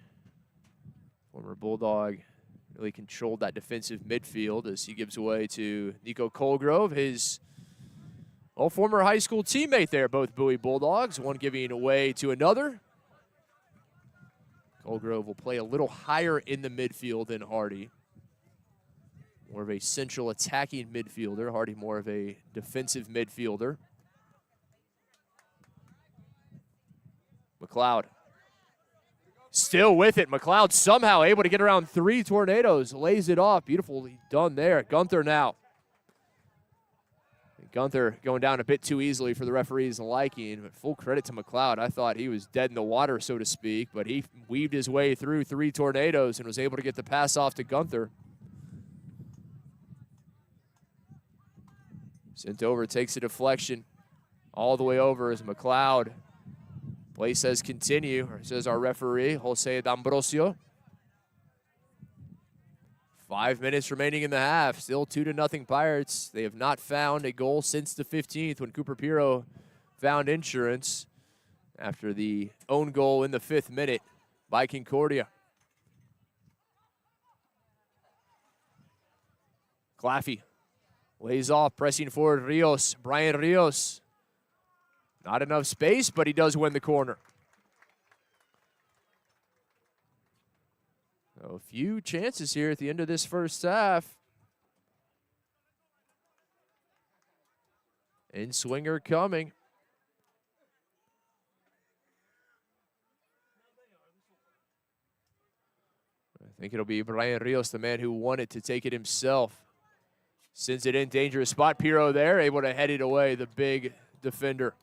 Former Bulldog, really controlled that defensive midfield as he gives away to Nico Colgrove, his former high school teammate there, both Bowie Bulldogs, one giving away to another. Colgrove will play a little higher in the midfield than Hardy. More of a central attacking midfielder. Hardy more of a defensive midfielder. McLeod still with it. McLeod somehow able to get around 3 Tornadoes. Lays it off. Beautifully done there. Gunther now. Gunther going down a bit too easily for the referee's liking, but full credit to McLeod. I thought he was dead in the water, so to speak, but he weaved his way through 3 Tornadoes and was able to get the pass off to Gunther. Sent over, takes a deflection all the way over as McLeod. Play says continue, or says our referee, Jose D'Ambrosio. 5 minutes remaining in the half. Still 2-0 Pirates. They have not found a goal since the 15th when Cooper Piro found insurance after the own goal in the 5th minute by Concordia. Claffey lays off, pressing forward Rios. Brian Rios. Not enough space, but he does win the corner. So a few chances here at the end of this first half. In-swinger coming. I think it'll be Brian Rios, the man who won it, to take it himself. Sends it in, dangerous spot. Piro there, able to head it away, the big defender.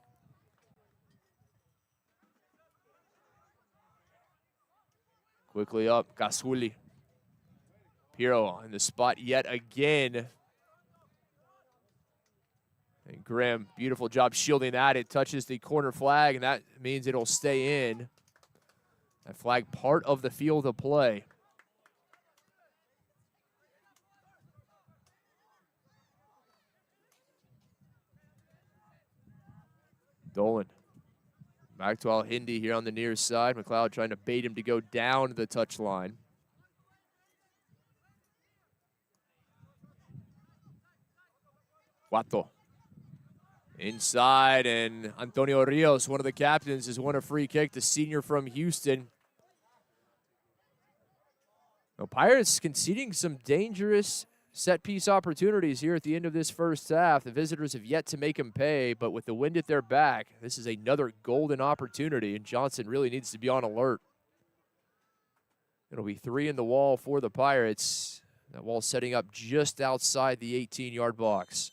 Quickly up, Gasuli. Piro in the spot yet again. And Grimm, beautiful job shielding that. It touches the corner flag, and that means it'll stay in. That flag part of the field of play. Dolan back to Al-Hindi here on the near side. McLeod trying to bait him to go down the touchline. Guato Inside, and Antonio Rios, one of the captains, has won a free kick, the senior from Houston. The Pirates conceding some dangerous set-piece opportunities here at the end of this first half. The visitors have yet to make them pay, but with the wind at their back, this is another golden opportunity, and Johnson really needs to be on alert. It'll be 3 in the wall for the Pirates. That wall setting up just outside the 18-yard box.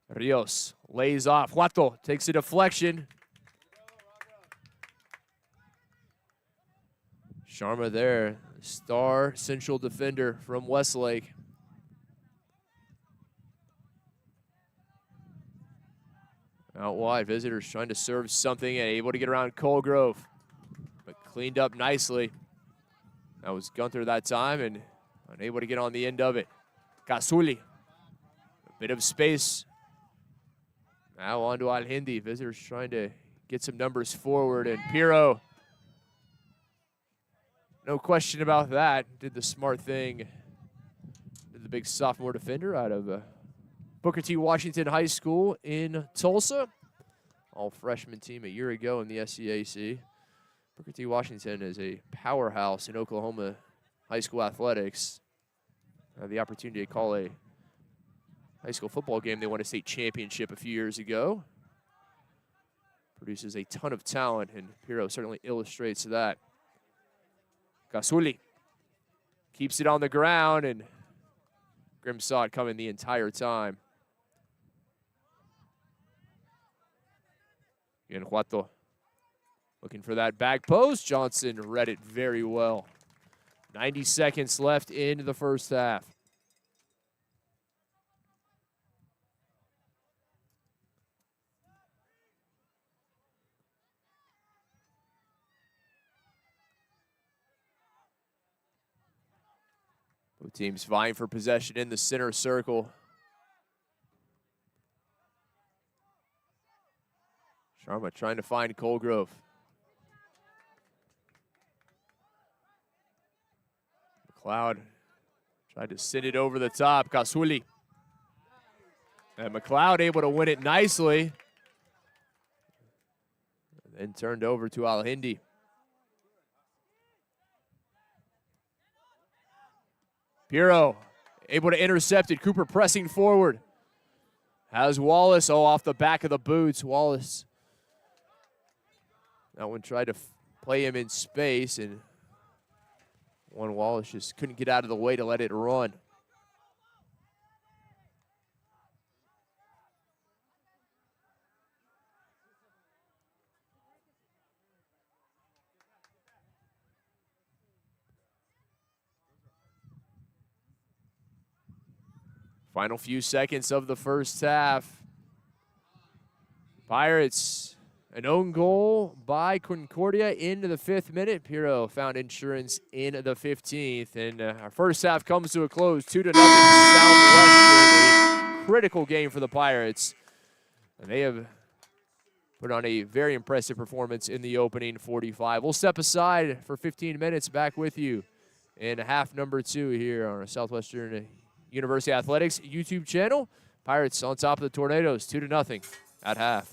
Rios lays off. Huato takes a deflection. Sharma there, star central defender from Westlake. Out wide, visitors trying to serve something and able to get around Colgrove, but cleaned up nicely. That was Gunther that time and unable to get on the end of it. Kasuli, a bit of space. Now on to Al-Hindi. Visitors trying to get some numbers forward, and Pirro, no question about that, did the smart thing. Did the big sophomore defender out of Booker T. Washington High School in Tulsa. All freshman team a year ago in the SCAC. Booker T. Washington is a powerhouse in Oklahoma high school athletics. Had the opportunity to call a high school football game. They won a state championship a few years ago. Produces a ton of talent, and Pirro certainly illustrates that. Kasuli keeps it on the ground, and Grimm saw it coming the entire time. Huato looking for that back post. Johnson read it very well. 90 seconds left in the first half. Both teams vying for possession in the center circle. Sharma trying to find Colgrove. McLeod tried to send it over the top. Kasuli. And McLeod able to win it nicely. Then turned over to Al-Hindi. Pirro able to intercept it. Cooper pressing forward. Has Wallace, off the back of the boots. Wallace. That one tried to play him in space, and Wallace just couldn't get out of the way to let it run. Final few seconds of the first half. Pirates, an own goal by Concordia into the 5th minute. Pirro found insurance in the 15th. And our first half comes to a close, 2-0 Southwestern. A critical game for the Pirates. And they have put on a very impressive performance in the opening 45. We'll step aside for 15 minutes, back with you in half number 2 here on our Southwestern University Athletics YouTube channel. Pirates on top of the Tornadoes, 2-0 at half.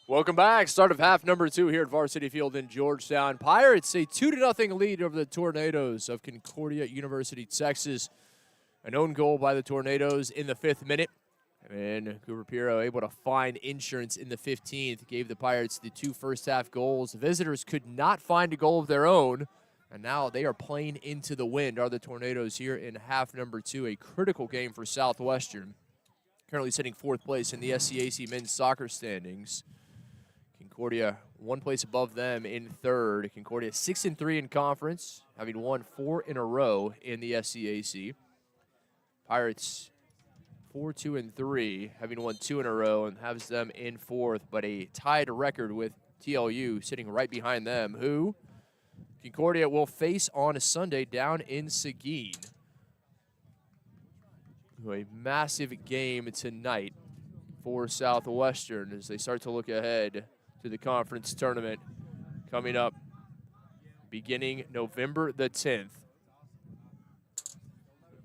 Welcome back. Start of half number 2 here at Varsity Field in Georgetown. Pirates a 2-0 lead over the Tornadoes of Concordia University, Texas. An own goal by the Tornadoes in the 5th minute. And Cooper Piro able to find insurance in the 15th. Gave the Pirates the 2 first-half goals. Visitors could not find a goal of their own. And now they are playing into the wind, are the Tornadoes here in half number 2. A critical game for Southwestern. Currently sitting 4th place in the SCAC men's soccer standings. Concordia 1 place above them in 3rd. Concordia 6-3 in conference, having won 4 in a row in the SCAC. Pirates 4-2-3, having won 2 in a row, and has them in 4th, but a tied record with TLU sitting right behind them, who Concordia will face on a Sunday down in Seguin. A massive game tonight for Southwestern as they start to look ahead to the conference tournament coming up beginning November the 10th.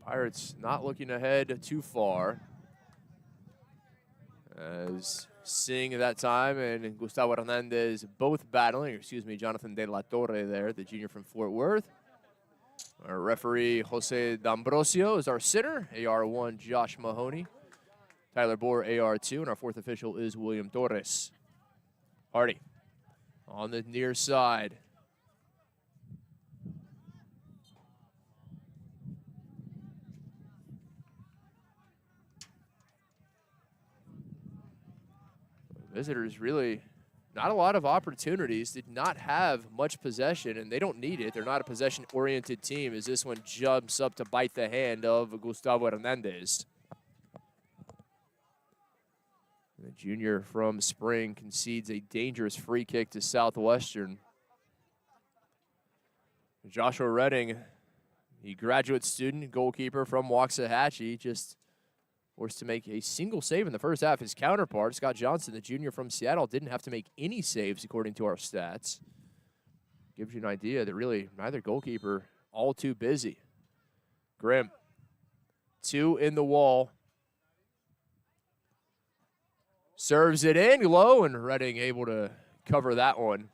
Pirates not looking ahead too far as Singh that time and Gustavo Hernandez both battling, Jonathan De La Torre there, the junior from Fort Worth. Our referee, Jose D'Ambrosio, is our center. AR1, Josh Mahoney. Tyler Bohr, AR2. And our 4th official is William Torres. Hardy on the near side. Visitors really not a lot of opportunities, did not have much possession, and they don't need it. They're not a possession-oriented team as this one jumps up to bite the hand of Gustavo Hernandez. The junior from Spring concedes a dangerous free kick to Southwestern. Joshua Redding, the graduate student goalkeeper from Waxahachie, just forced to make a single save in the first half. His counterpart, Scott Johnson, the junior from Seattle, didn't have to make any saves according to our stats. Gives you an idea that really neither goalkeeper all too busy. Grimm, 2 in the wall. Serves it in low, and Redding able to cover that one.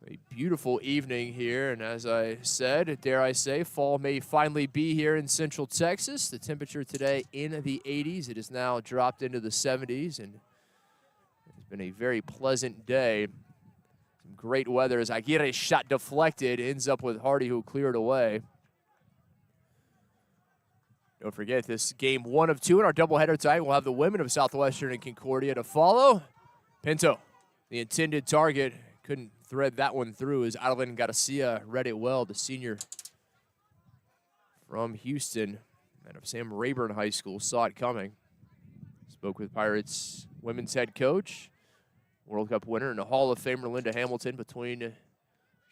A beautiful evening here, and as I said, dare I say, fall may finally be here in Central Texas. The temperature today in the 80s. It has now dropped into the 70s, and it's been a very pleasant day. Some great weather as Aguirre's shot deflected, ends up with Hardy, who cleared away. Don't forget, this game 1 of 2 in our doubleheader tonight. We'll have the women of Southwestern and Concordia to follow. Pinto, the intended target, couldn't thread that one through as Adeline Garcia read it well. The senior from Houston and of Sam Rayburn High School saw it coming. Spoke with Pirates women's head coach, World Cup winner, and a Hall of Famer, Linda Hamilton, between, I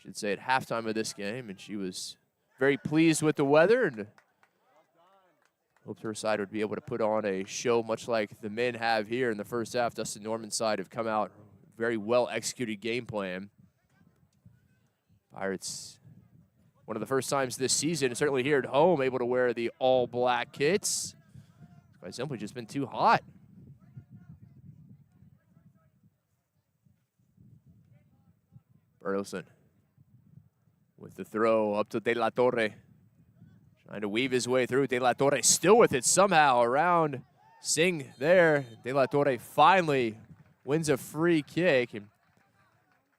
should say, at halftime of this game. And she was very pleased with the weather and hoped her side would be able to put on a show much like the men have here in the first half. Dustin Norman's side have come out very well-executed game plan. Pirates, one of the first times this season, certainly here at home, able to wear the all-black kits. It's quite simply just been too hot. Bertelsen with the throw up to De La Torre. Trying to weave his way through. De La Torre still with it somehow around Singh there. De La Torre finally wins a free kick. And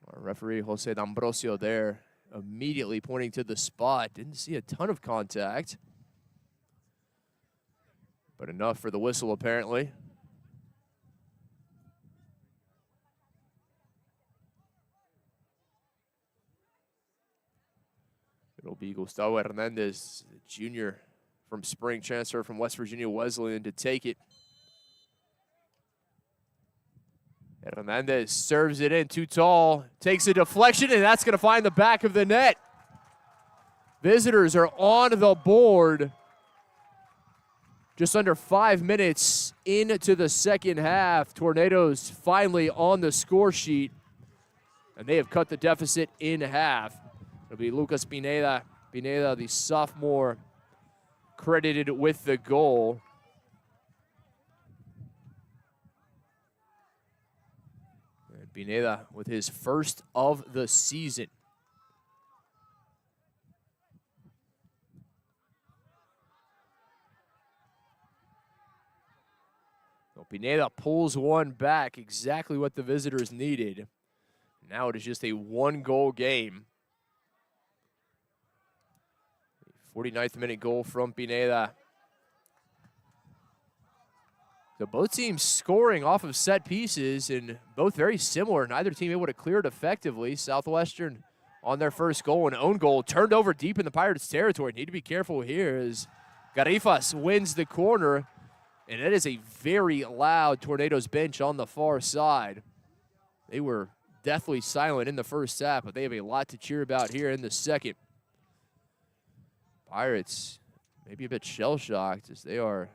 our referee, Jose D'Ambrosio, there immediately pointing to the spot. Didn't see a ton of contact, but enough for the whistle, apparently. It'll be Gustavo Hernandez, the junior from Spring, transfer from West Virginia Wesleyan, to take it. Hernandez serves it in, too tall, takes a deflection, and that's going to find the back of the net. Visitors are on the board just under 5 minutes into the second half. Tornadoes finally on the score sheet, and they have cut the deficit in half. It'll be Lucas Pineda, the sophomore credited with the goal. And Pineda with his first of the season. So Pineda pulls one back, exactly what the visitors needed. Now it is just a one-goal game. 49th minute goal from Pineda. So both teams scoring off of set pieces and both very similar. Neither team able to clear it effectively. Southwestern on their first goal, an own goal, turned over deep in the Pirates' territory. Need to be careful here as Garifas wins the corner. And it is a very loud Tornadoes bench on the far side. They were deathly silent in the first half, but they have a lot to cheer about here in the second. Pirates maybe a bit shell-shocked as they are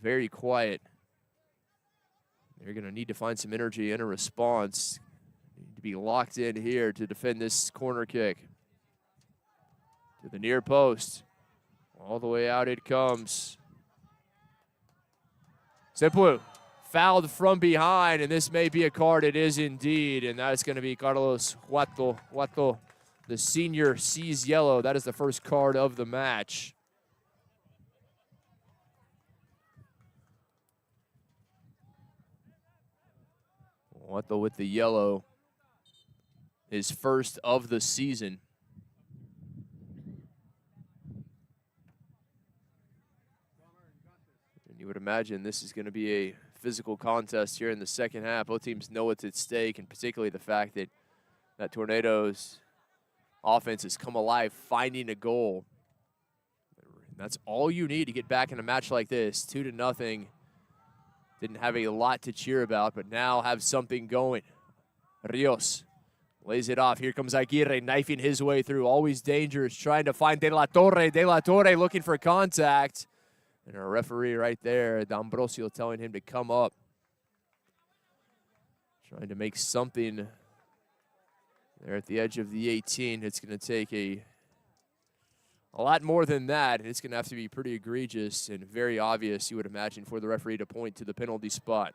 very quiet. They're going to need to find some energy and a response. Need to be locked in here to defend this corner kick. To the near post. All the way out it comes. Simplu fouled from behind, and this may be a card. It is indeed, and that is going to be Carlos Huato. Huato, the senior, sees yellow. That is the first card of the match. Huato with the yellow. His first of the season. You would imagine this is going to be a physical contest here in the second half. Both teams know what's at stake, and particularly the fact that Tornadoes offense has come alive finding a goal. That's all you need to get back in a match like this. 2-0. Didn't have a lot to cheer about, but now have something going. Rios lays it off. Here comes Aguirre knifing his way through. Always dangerous, trying to find De La Torre. De La Torre looking for contact. And our referee right there, D'Ambrosio, telling him to come up. Trying to make something there at the edge of the 18. It's going to take a lot more than that. And it's going to have to be pretty egregious and very obvious, you would imagine, for the referee to point to the penalty spot.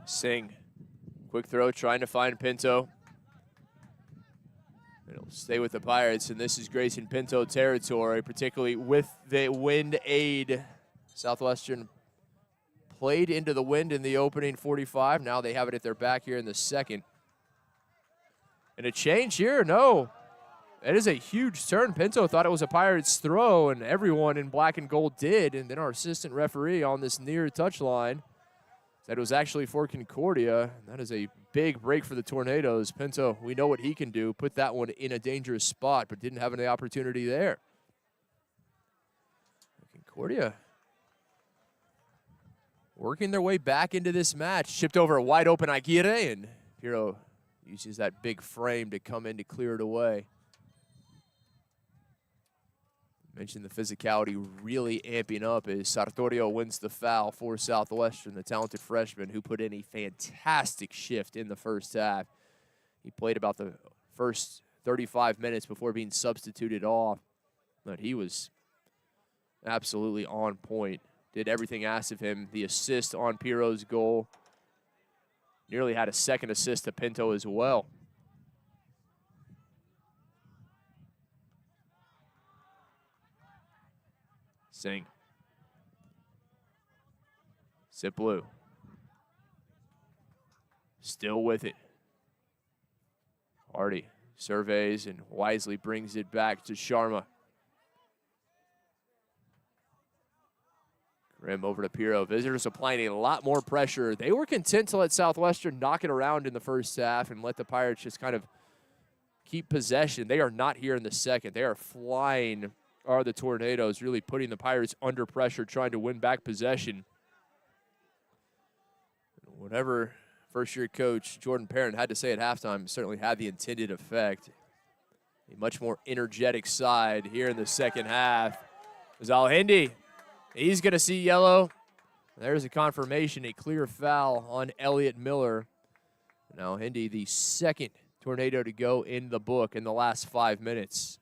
Singh, quick throw, trying to find Pinto. It'll stay with the Pirates, and this is Grayson Pinto territory, particularly with the wind aid. Southwestern played into the wind in the opening 45. Now they have it at their back here in the second. And a change here? No. It is a huge turn. Pinto thought it was a Pirates throw, and everyone in black and gold did. And then our assistant referee on this near touchline said it was actually for Concordia. That is a big break for the Tornadoes. Pinto, we know what he can do. Put that one in a dangerous spot, but didn't have any opportunity there. Concordia working their way back into this match. Shipped over a wide open Aguirre, and Piro uses that big frame to come in to clear it away. Mentioned the physicality really amping up as Sartorio wins the foul for Southwestern, the talented freshman who put in a fantastic shift in the first half. He played about the first 35 minutes before being substituted off, but he was absolutely on point. Did everything asked of him. The assist on Piro's goal. Nearly had a second assist to Pinto as well. Singh. Simplu. Still with it. Hardy surveys and wisely brings it back to Sharma. Grim over to Piro. Visitors applying a lot more pressure. They were content to let Southwestern knock it around in the first half and let the Pirates just kind of keep possession. They are not here in the second. They are flying are the Tornadoes, really putting the Pirates under pressure, trying to win back possession. Whatever first-year coach Jordan Parent had to say at halftime certainly had the intended effect. A much more energetic side here in the second half. Is Al-Hindi. He's going to see yellow. There's a confirmation, a clear foul on Elliott Miller. Now Al-Hindi, the second Tornado to go in the book in the last 5 minutes.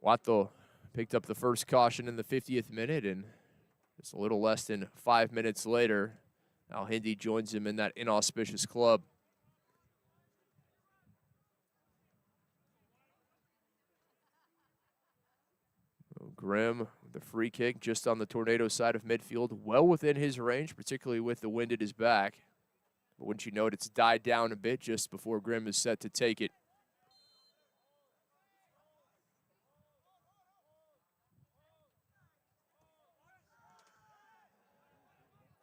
Wato picked up the first caution in the 50th minute, and just a little less than 5 minutes later, Al-Hindi joins him in that inauspicious club. Grimm with the free kick just on the Tornado side of midfield, well within his range, particularly with the wind at his back. But wouldn't you know it, it's died down a bit just before Grimm is set to take it.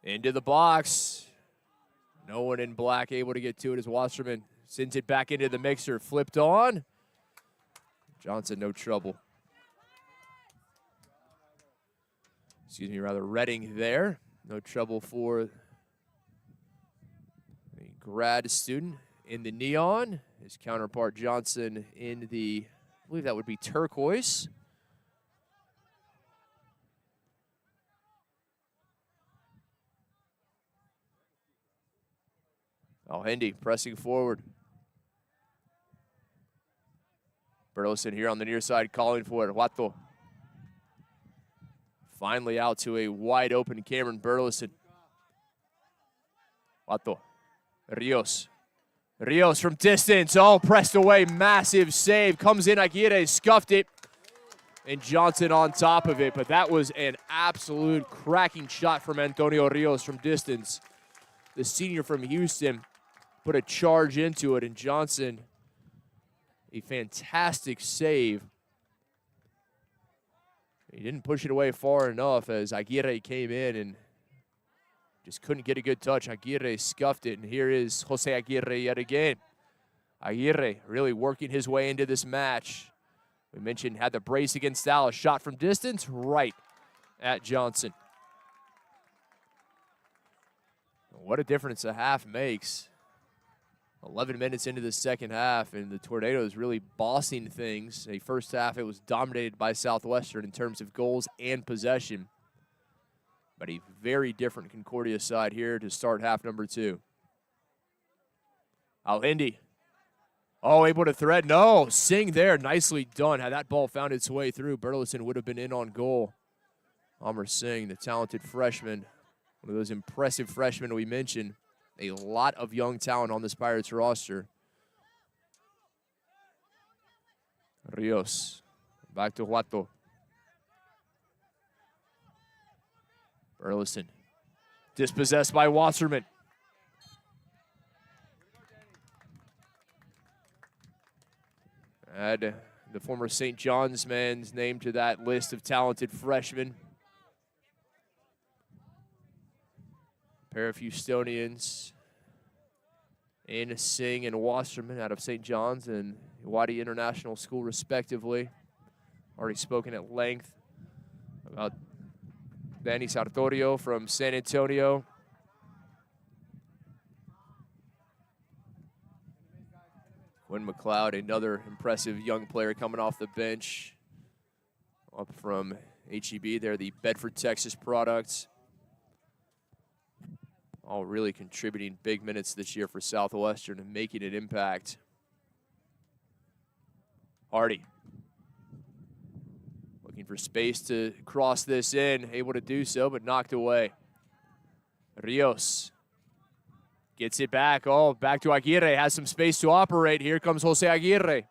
Into the box. No one in black able to get to it as Wasserman sends it back into the mixer. Flipped on. Johnson, no trouble. Excuse me, rather Redding there. No trouble for a grad student in the neon. His counterpart Johnson in the, I believe that would be turquoise. Al-Hindi pressing forward. Burleson here on the near side calling for it. Wato. Finally out to a wide open Cameron Burleson. Wato. Rios. Rios from distance. Oh, pressed away. Massive save. Comes in. Aguirre scuffed it. And Johnson on top of it. But that was an absolute cracking shot from Antonio Rios from distance. The senior from Houston put a charge into it. And Johnson, a fantastic save. He didn't push it away far enough as Aguirre came in and just couldn't get a good touch. Aguirre scuffed it, and here is Jose Aguirre yet again. Aguirre really working his way into this match. We mentioned had the brace against Dallas. Shot from distance, right at Johnson. What a difference a half makes. 11 minutes into the second half, and the Tornadoes really bossing things. A first half, it was dominated by Southwestern in terms of goals and possession. But a very different Concordia side here to start half number 2. Al-Hindi. Oh, able to thread. No, Singh there. Nicely done. Had that ball found its way through, Burleson would have been in on goal. Amar Singh, the talented freshman, one of those impressive freshmen we mentioned. A lot of young talent on this Pirates roster. Rios. Back to Wato. Burleson. Dispossessed by Wasserman. Add the former St. John's man's name to that list of talented freshmen. Pair of Houstonians in Singh and Wasserman out of St. John's and Wadi International School, respectively. Already spoken at length about Danny Sartorio from San Antonio. Quinn McLeod, another impressive young player coming off the bench. Up from HEB, they're the Bedford, Texas products. All really contributing big minutes this year for Southwestern and making an impact. Hardy. Looking for space to cross this in. Able to do so, but knocked away. Rios. Gets it back. Oh, back to Aguirre. Has some space to operate. Here comes Jose Aguirre.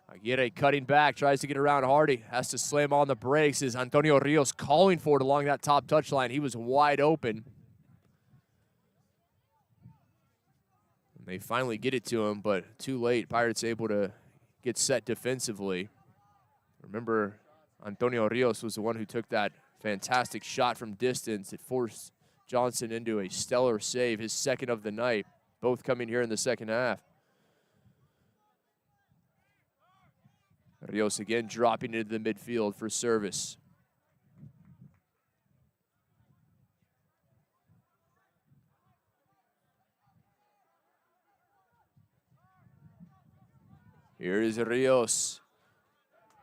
Aguirre cutting back. Tries to get around Hardy. Has to slam on the brakes. Is Antonio Rios calling for it along that top touchline. He was wide open. They finally get it to him, but too late. Pirates able to get set defensively. Remember, Antonio Rios was the one who took that fantastic shot from distance. It forced Johnson into a stellar save, his second of the night. Both coming here in the second half. Rios again dropping into the midfield for service. Here is Rios.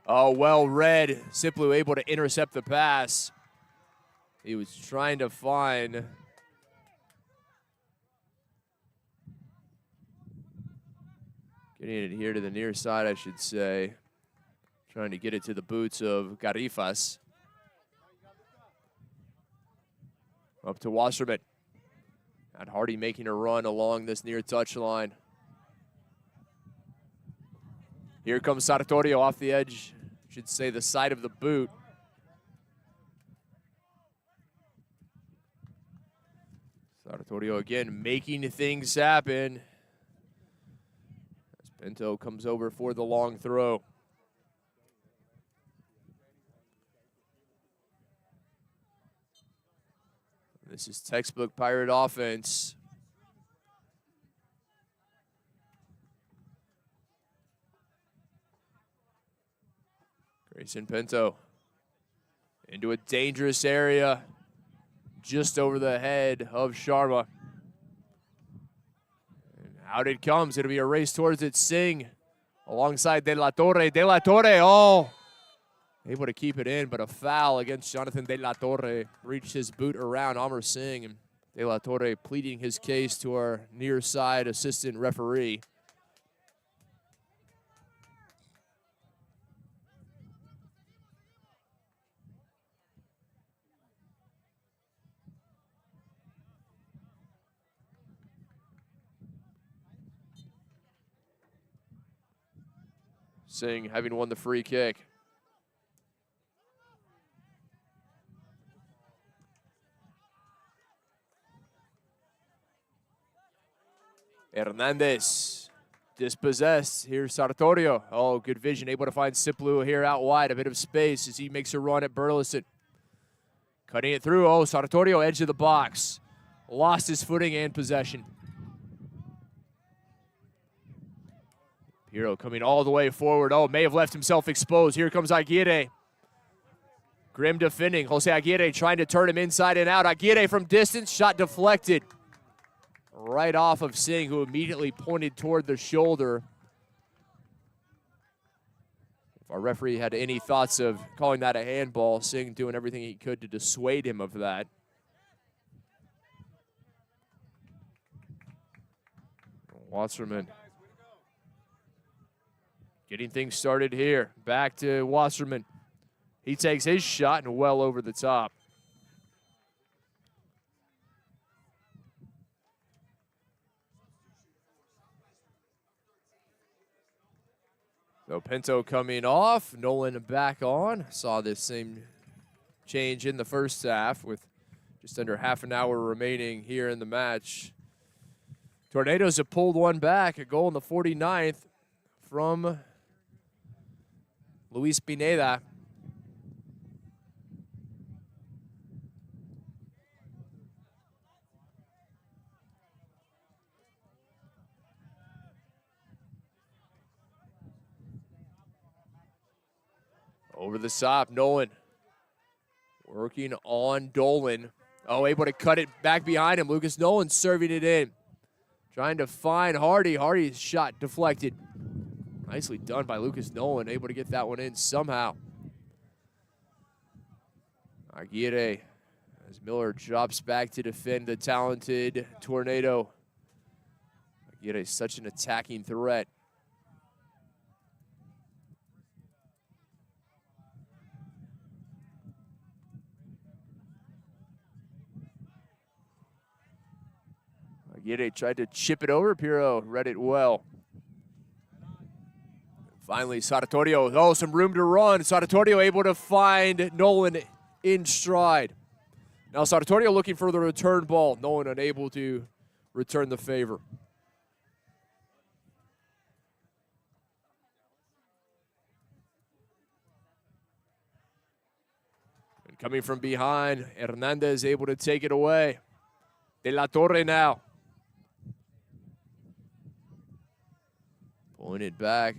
Oh, well read. Simply able to intercept the pass. He was trying to find getting it here to the near side, I should say. Trying to get it to the boots of Garifas. Up to Wasserman. And Hardy making a run along this near touchline. Here comes Sartorio off the edge. Should say the side of the boot. Sartorio again making things happen. As Pinto comes over for the long throw. This is textbook Pirate offense. Grayson Pinto into a dangerous area just over the head of Sharma. And out it comes. It'll be a race towards it. Singh alongside De La Torre. De La Torre, oh! Able to keep it in, but a foul against Jonathan De La Torre. Reached his boot around Amar Singh. And De La Torre pleading his case to our near side assistant referee. Singh having won the free kick. Hernandez dispossessed. Here's Sartorio. Oh, good vision. Able to find Siplu here out wide. A bit of space as he makes a run at Burleson. Cutting it through. Oh, Sartorio, edge of the box. Lost his footing and possession. Pirro coming all the way forward. Oh, may have left himself exposed. Here comes Aguirre. Grim defending. Jose Aguirre trying to turn him inside and out. Aguirre from distance. Shot deflected. Right off of Singh, who immediately pointed toward the shoulder. If our referee had any thoughts of calling that a handball, Singh doing everything he could to dissuade him of that. Wasserman getting things started here. Back to Wasserman. He takes his shot and well over the top. So Pinto coming off, Nolan back on. Saw this same change in the first half with just under half an hour remaining here in the match. Tornadoes have pulled one back, a goal in the 49th from Luis Pineda. Over the top, Nolan working on Dolan. Oh, able to cut it back behind him. Lucas Nolan serving it in. Trying to find Hardy. Hardy's shot deflected. Nicely done by Lucas Nolan. Able to get that one in somehow. Aguirre as Miller drops back to defend the talented Tornado. Aguirre is such an attacking threat. Aguirre tried to chip it over. Pirro read it well. Finally, Sartorio. Oh, some room to run. Sartorio able to find Nolan in stride. Now Sartorio looking for the return ball. Nolan unable to return the favor. And coming from behind, Hernandez able to take it away. De La Torre now. Pulling it back.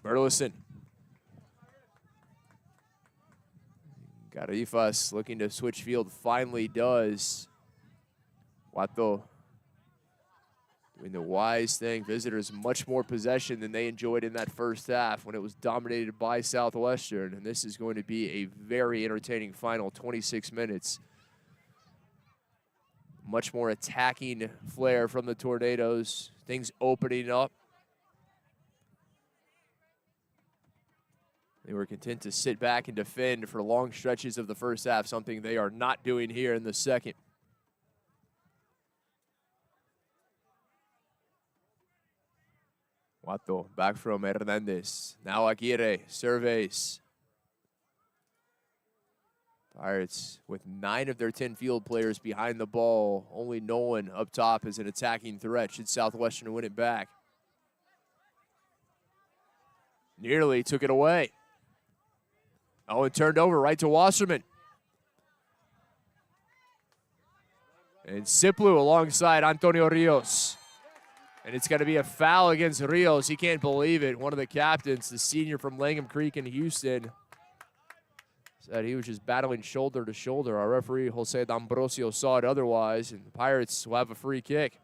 Burleson. Garifas looking to switch field, finally does. Wato doing the wise thing. Visitors much more possession than they enjoyed in that first half when it was dominated by Southwestern. And this is going to be a very entertaining final 26 minutes. Much more attacking flair from the Tornadoes. Things opening up. They were content to sit back and defend for long stretches of the first half, something they are not doing here in the second. Wato back from Hernandez. Now Aguirre surveys. Pirates with 9 of their 10 field players behind the ball. Only Nolan up top is an attacking threat should Southwestern win it back. Nearly took it away. Oh, it turned over right to Wasserman. And Siplu alongside Antonio Rios. And it's going to be a foul against Rios. He can't believe it. One of the captains, the senior from Langham Creek in Houston, said he was just battling shoulder to shoulder. Our referee, Jose D'Ambrosio, saw it otherwise, and the Pirates will have a free kick.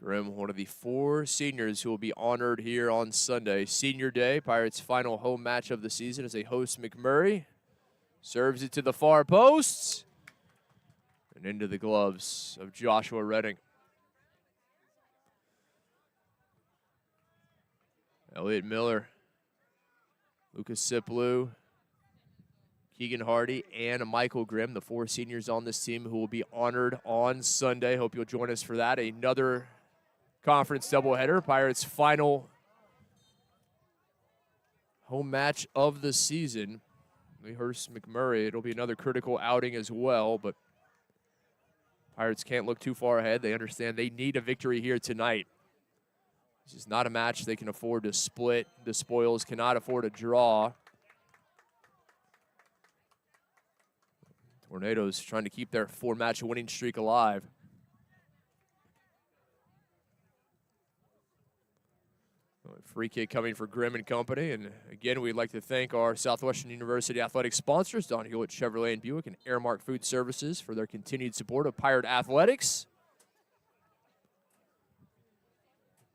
Grimm, one of the 4 seniors who will be honored here on Sunday. Senior Day, Pirates' final home match of the season as they host McMurray. Serves it to the far post. And into the gloves of Joshua Redding. Elliot Miller, Lucas Siplu, Keegan Hardy, and Michael Grimm, the 4 seniors on this team who will be honored on Sunday. Hope you'll join us for that. Another conference doubleheader. Pirates' final home match of the season. We host McMurray. It'll be another critical outing as well, but Pirates can't look too far ahead. They understand they need a victory here tonight. This is not a match they can afford to split. The spoils cannot afford a draw. Tornadoes trying to keep their 4-match winning streak alive. Free kick coming for Grimm and company. And again, we'd like to thank our Southwestern University athletic sponsors, Don Hewitt Chevrolet and Buick and Airmark Food Services, for their continued support of Pirate Athletics.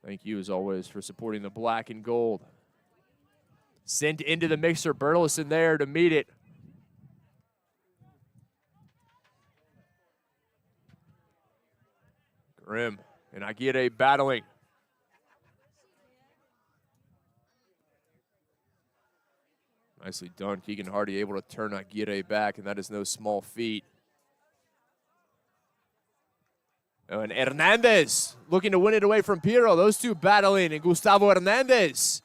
Thank you, as always, for supporting the black and gold. Sent into the mixer, Burleson there to meet it. Grimm and Aguirre battling. Nicely done. Keegan Hardy able to turn Aguirre back, and that is no small feat. Oh, and Hernandez looking to win it away from Pirro. Those two battling, and Gustavo Hernandez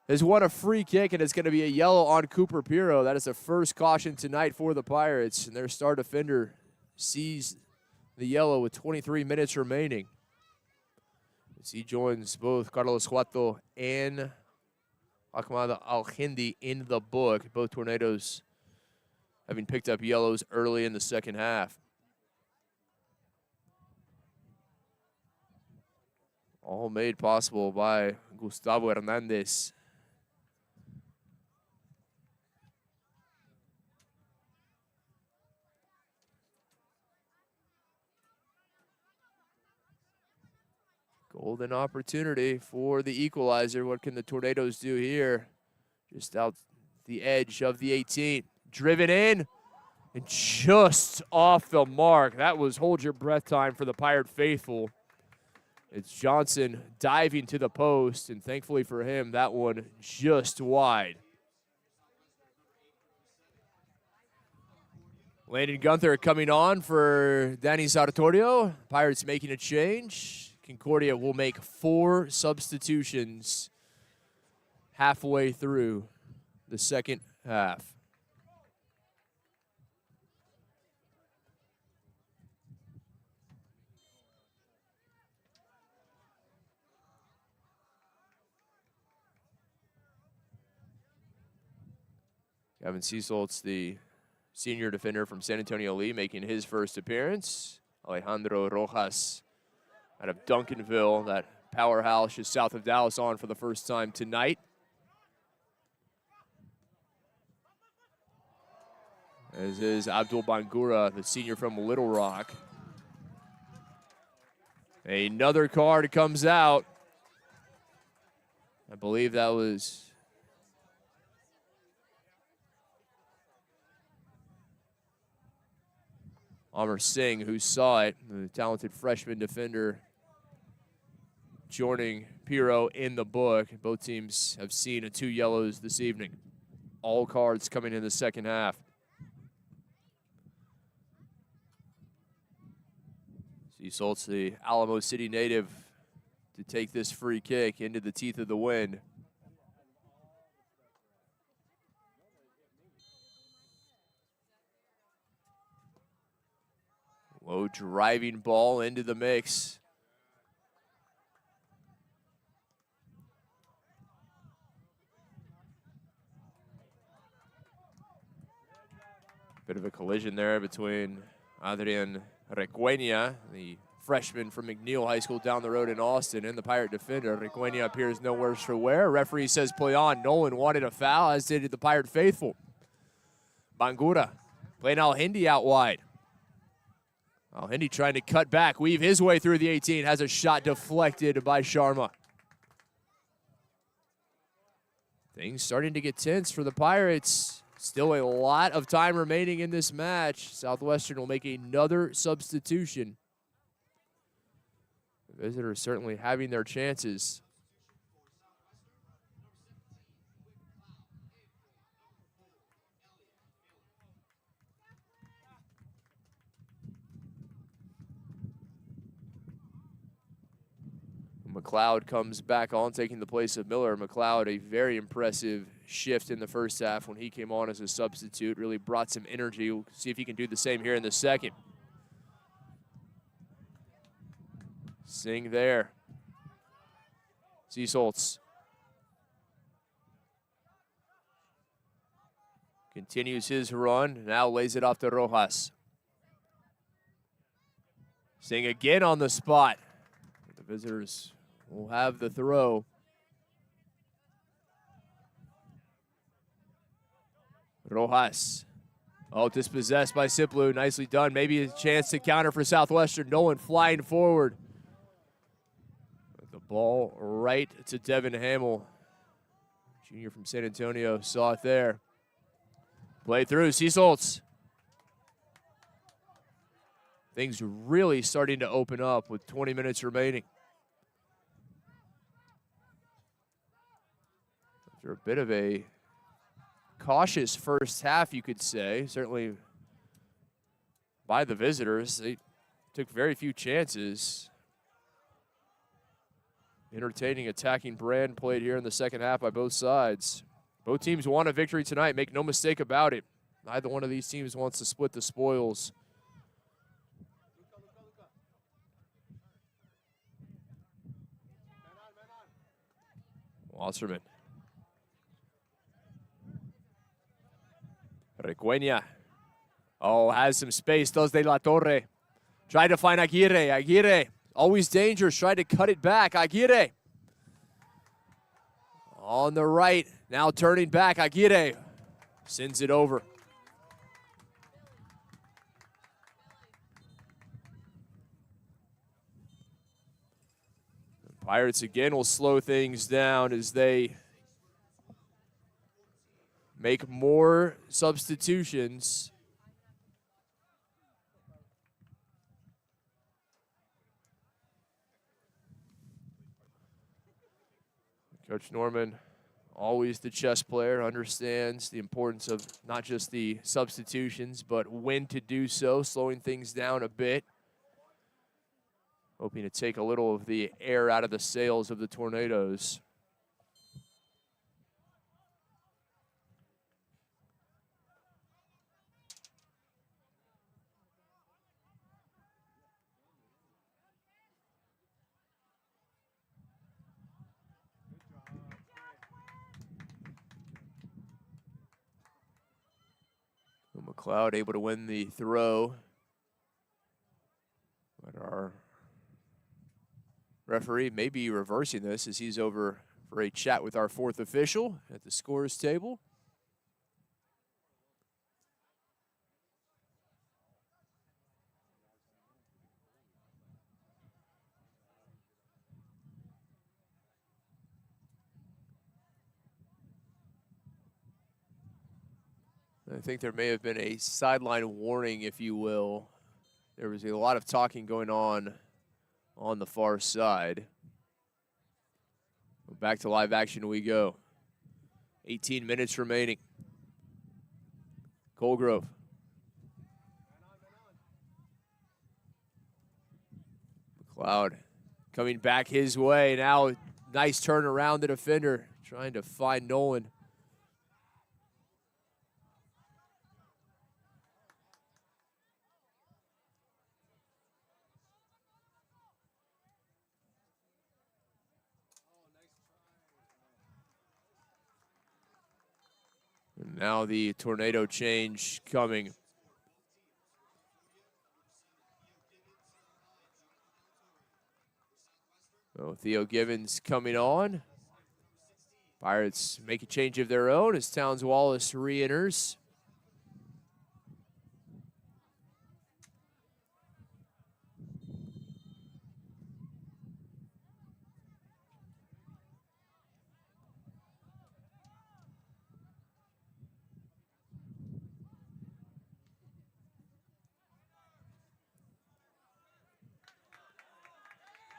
has won a free kick, and it's going to be a yellow on Cooper Pirro. That is the first caution tonight for the Pirates, and their star defender sees the yellow with 23 minutes remaining. As he joins both Carlos Huato and Ahmad Al-Hindi in the book. Both Tornadoes having picked up yellows early in the second half. All made possible by Gustavo Hernandez. Golden opportunity for the equalizer. What can the Tornadoes do here? Just out the edge of the 18. Driven in and just off the mark. That was hold your breath time for the Pirate faithful. It's Johnson diving to the post, and thankfully for him, that one just wide. Landon Gunther coming on for Danny Sartorio. Pirates making a change. Concordia will make 4 substitutions halfway through the second half. Gavin Cecil's the senior defender from San Antonio Lee, making his first appearance. Alejandro Rojas out of Duncanville, that powerhouse just south of Dallas, on for the first time tonight. As is Abdul Bangura, the senior from Little Rock. Another card comes out. I believe that was Amar Singh who saw it, the talented freshman defender joining Piro in the book. Both teams have seen 2 yellows this evening. All cards coming in the second half. Cecil's the Alamo City native to take this free kick into the teeth of the wind. Low driving ball into the mix. Bit of a collision there between Adrian Requena, the freshman from McNeil High School down the road in Austin, and the Pirate defender. Requena appears no worse for wear. Referee says play on. Nolan wanted a foul, as did the Pirate faithful. Bangura playing Al-Hindi out wide. Al-Hindi trying to cut back, weave his way through the 18, has a shot deflected by Sharma. Things starting to get tense for the Pirates. Still a lot of time remaining in this match. Southwestern will make another substitution. The visitors certainly having their chances. McLeod comes back on, taking the place of Miller. McLeod, a very impressive shift in the first half when he came on as a substitute. Really brought some energy. We'll see if he can do the same here in the second. Singh there. Cecil's continues his run. Now lays it off to Rojas. Singh again on the spot. The visitors will have the throw. Rojas. Oh, dispossessed by Siplu. Nicely done. Maybe a chance to counter for Southwestern. Nolan flying forward. The ball right to Devin Hamill. Junior from San Antonio saw it there. Play through. Cecil's. Things really starting to open up with 20 minutes remaining. After a bit of a cautious first half, you could say, certainly by the visitors. They took very few chances. Entertaining attacking brand played here in the second half by both sides. Both teams want a victory tonight, make no mistake about it. Neither one of these teams wants to split the spoils. Wasserman. Requena. Oh, has some space. Dos de la Torre. Tried to find Aguirre. Aguirre. Always dangerous. Tried to cut it back. Aguirre. On the right. Now turning back. Aguirre. Sends it over. The Pirates again will slow things down as they make more substitutions. Coach Norman, always the chess player, understands the importance of not just the substitutions, but when to do so, slowing things down a bit. Hoping to take a little of the air out of the sails of the Tornadoes. McLeod able to win the throw. But our referee may be reversing this as he's over for a chat with our fourth official at the scores table. I think there may have been a sideline warning, if you will. There was a lot of talking going on the far side. Back to live action we go. 18 minutes remaining. Colgrove. McLeod coming back his way. Now, nice turn around the defender, trying to find Nolan. And now the tornado change coming. So Theo Givens coming on. Pirates make a change of their own as Towns Wallace re-enters.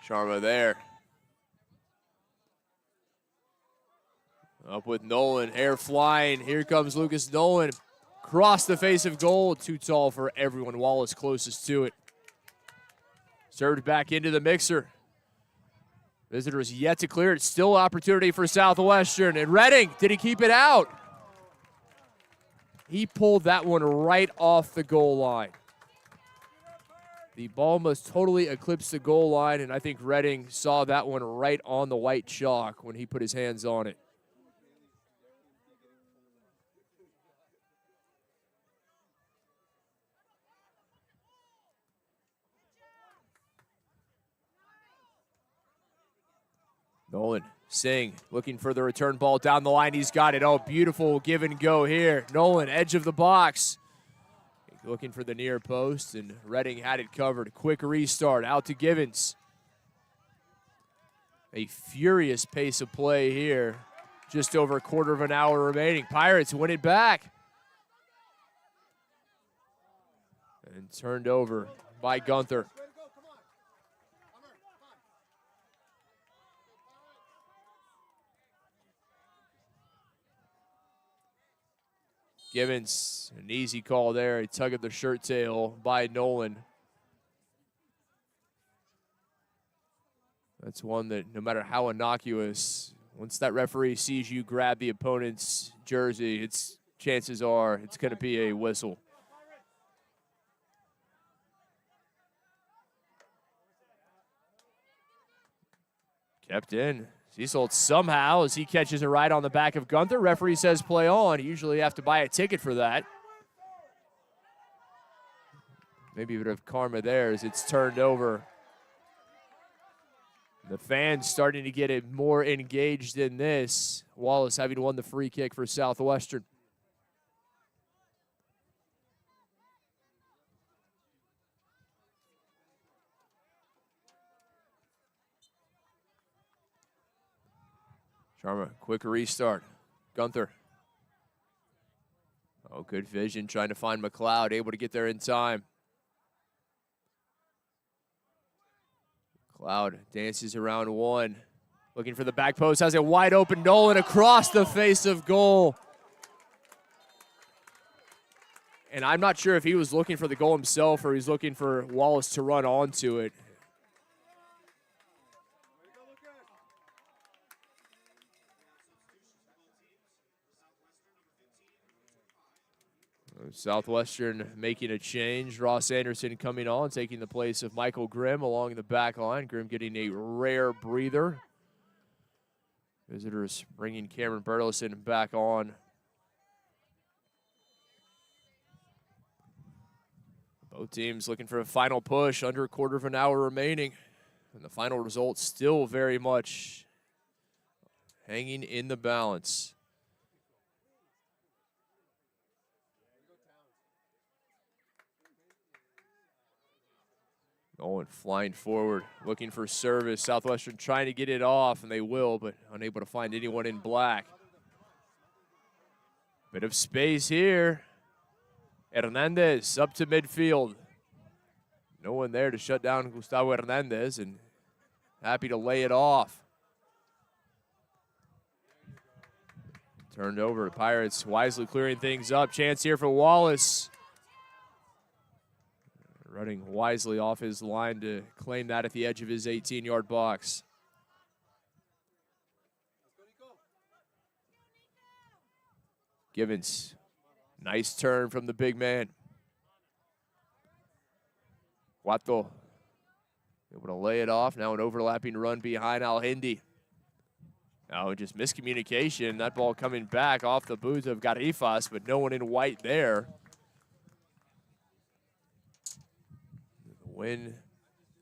Sharma there. Up with Nolan, air flying. Here comes Lucas Nolan. Across the face of goal. Too tall for everyone. Wallace closest to it. Served back into the mixer. Visitors yet to clear it. Still opportunity for Southwestern. And Redding, did he keep it out? He pulled that one right off the goal line. The ball must totally eclipse the goal line, and I think Redding saw that one right on the white chalk when he put his hands on it. Nolan, Singh, looking for the return ball down the line. He's got it. Oh, beautiful give and go here. Nolan, edge of the box. Looking for the near post, and Redding had it covered. Quick restart, out to Givens. A furious pace of play here. Just over a quarter of an hour remaining. Pirates win it back. And turned over by Gunther. Givens, an easy call there. A tug of the shirt tail by Nolan. That's one that no matter how innocuous, once that referee sees you grab the opponent's jersey, chances are it's going to be a whistle. Kept in. Seasold somehow as he catches it right on the back of Gunther. Referee says play on. You usually have to buy a ticket for that. Maybe a bit of karma there as it's turned over. The fans starting to get it more engaged in this. Wallace having won the free kick for Southwestern. Sharma, quick restart. Gunther. Oh, good vision, trying to find McLeod, able to get there in time. McLeod dances around one. Looking for the back post, has it wide open. Nolan across the face of goal. And I'm not sure if he was looking for the goal himself or he's looking for Wallace to run onto it. Southwestern making a change. Ross Anderson coming on, taking the place of Michael Grimm along the back line. Grimm getting a rare breather. Visitors bringing Cameron Burleson back on. Both teams looking for a final push, under a quarter of an hour remaining. And the final result still very much hanging in the balance. Owen flying forward, looking for service. Southwestern trying to get it off, and they will, but unable to find anyone in black. Bit of space here. Hernandez up to midfield. No one there to shut down Gustavo Hernandez, and happy to lay it off. Turned over. Pirates wisely clearing things up. Chance here for Wallace. Running wisely off his line to claim that at the edge of his 18-yard box. Givens, nice turn from the big man. Guato able to lay it off. Now an overlapping run behind Al-Hindi. Now just miscommunication. That ball coming back off the boot of Garifas, but no one in white there. The wind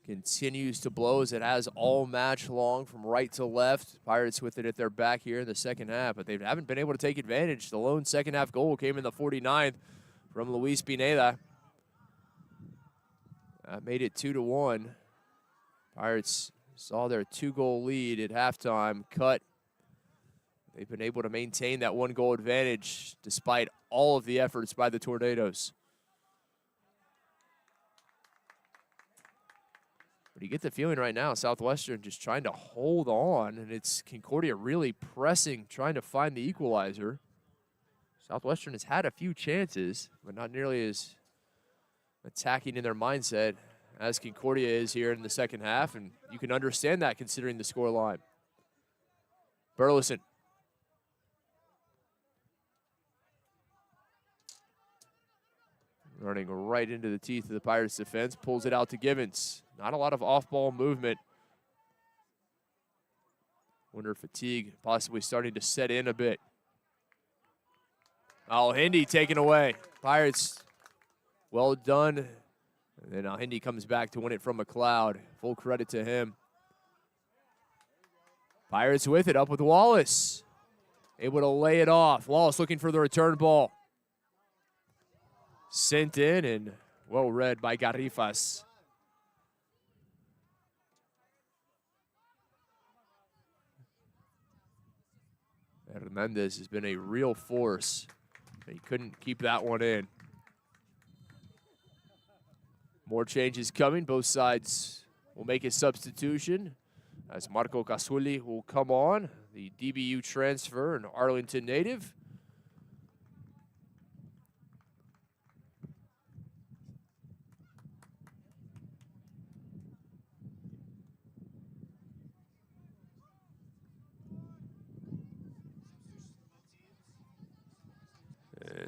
continues to blow as it has all match long from right to left. Pirates with it at their back here in the second half, but they haven't been able to take advantage. The lone second half goal came in the 49th from Luis Pineda. That made it 2-1. Pirates saw their 2-goal lead at halftime cut. They've been able to maintain that 1-goal advantage despite all of the efforts by the Tornadoes. But you get the feeling right now, Southwestern just trying to hold on, and it's Concordia really pressing, trying to find the equalizer. Southwestern has had a few chances, but not nearly as attacking in their mindset as Concordia is here in the second half, and you can understand that considering the scoreline. Burleson. Running right into the teeth of the Pirates defense, pulls it out to Givens. Not a lot of off-ball movement. Wonder fatigue possibly starting to set in a bit. Al-Hindi taken away. Pirates, well done. And then Al-Hindi comes back to win it from McLeod. Full credit to him. Pirates with it, up with Wallace. Able to lay it off. Wallace looking for the return ball. Sent in and well read by Garifas. Hernandez has been a real force. He couldn't keep that one in. More changes coming. Both sides will make a substitution as Marco Casuli will come on, the DBU transfer and Arlington native.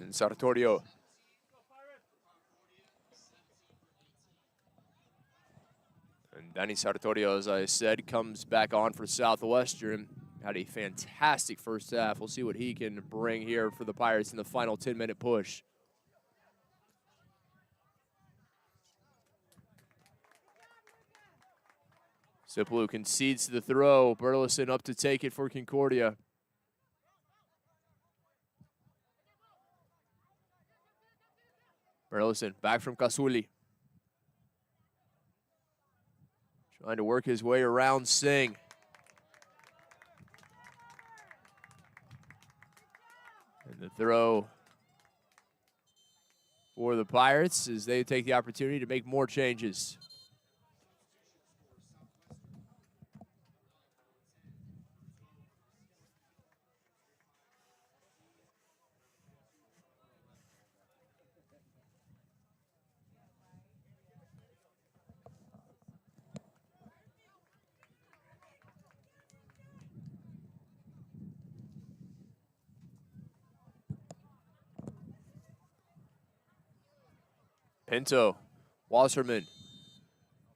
And Sartorio. And Danny Sartorio, as I said, comes back on for Southwestern. Had a fantastic first half. We'll see what he can bring here for the Pirates in the final 10-minute push. Sipolu concedes the throw. Burleson up to take it for Concordia. Burleson back from Casuli. Trying to work his way around Singh. And the throw for the Pirates as they take the opportunity to make more changes. Pinto, Wasserman,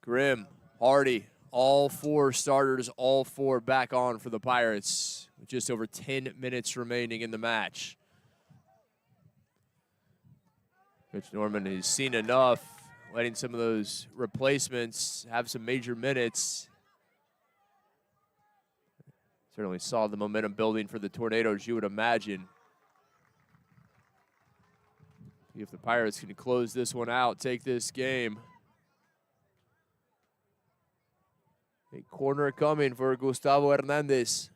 Grimm, Hardy, all four starters, all four back on for the Pirates with just over 10 minutes remaining in the match. Mitch Norman has seen enough letting some of those replacements have some major minutes. Certainly saw the momentum building for the Tornadoes, you would imagine. If the Pirates can close this one out, take this game. A corner coming for Gustavo Hernandez.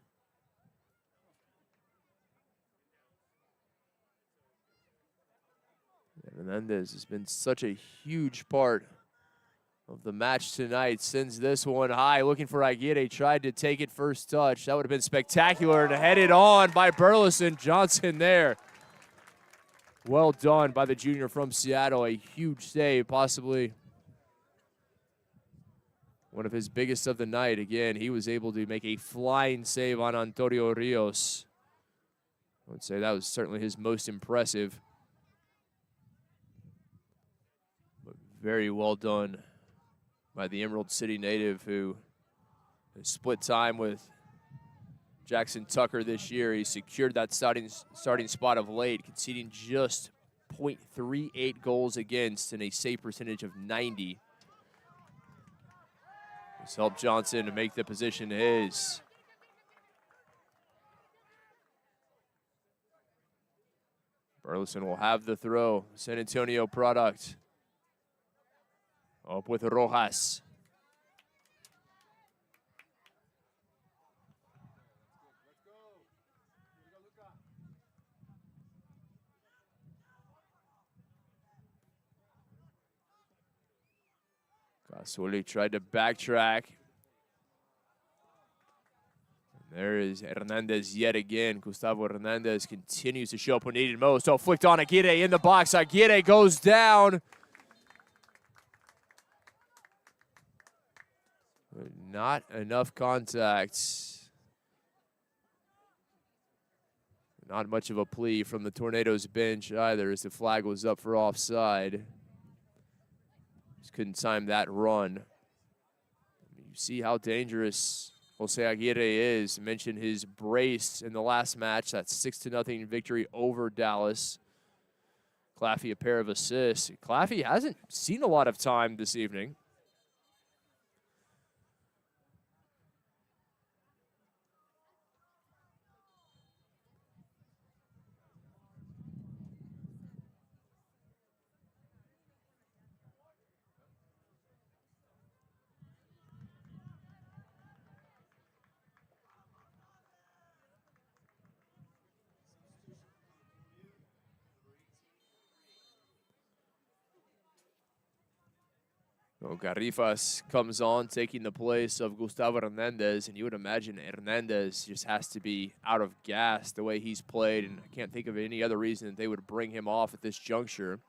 Hernandez has been such a huge part of the match tonight. Sends this one high, looking for Aguirre. Tried to take it first touch. That would have been spectacular, and headed on by Burleson. Johnson there. Well done by the junior from Seattle. A huge save, possibly one of his biggest of the night. Again, he was able to make a flying save on Antonio Rios. I would say that was certainly his most impressive. But very well done by the Emerald City native, who has split time with Jackson Tucker this year. He secured that starting spot of late, conceding just .38 goals against and a save percentage of 90. This helped Johnson to make the position his. Burleson will have the throw. San Antonio product. Up with Rojas. Gasoli tried to backtrack. And there is Hernandez yet again. Gustavo Hernandez continues to show up when needed most. Oh, flicked on Aguirre in the box. Aguirre goes down. But not enough contact. Not much of a plea from the Tornadoes bench either, as the flag was up for offside. Just couldn't time that run. You see how dangerous Jose Aguirre is. I mentioned his brace in the last match, that 6-0 victory over Dallas. Claffey a pair of assists. Claffey hasn't seen a lot of time this evening. Garifas comes on, taking the place of Gustavo Hernandez, and you would imagine Hernandez just has to be out of gas the way he's played, and I can't think of any other reason that they would bring him off at this juncture.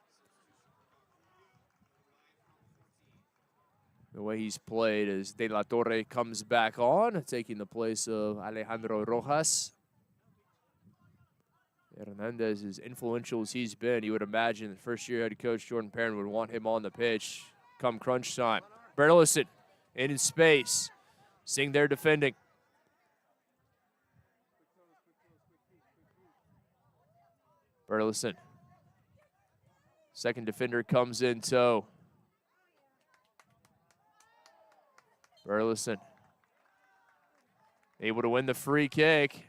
The way he's played as De La Torre comes back on, taking the place of Alejandro Rojas. Hernandez, as influential as he's been, you would imagine that first-year head coach Jordan Perrin would want him on the pitch come crunch time. Burleson in space, seeing their defending. Burleson. Second defender comes in tow. Burleson able to win the free kick.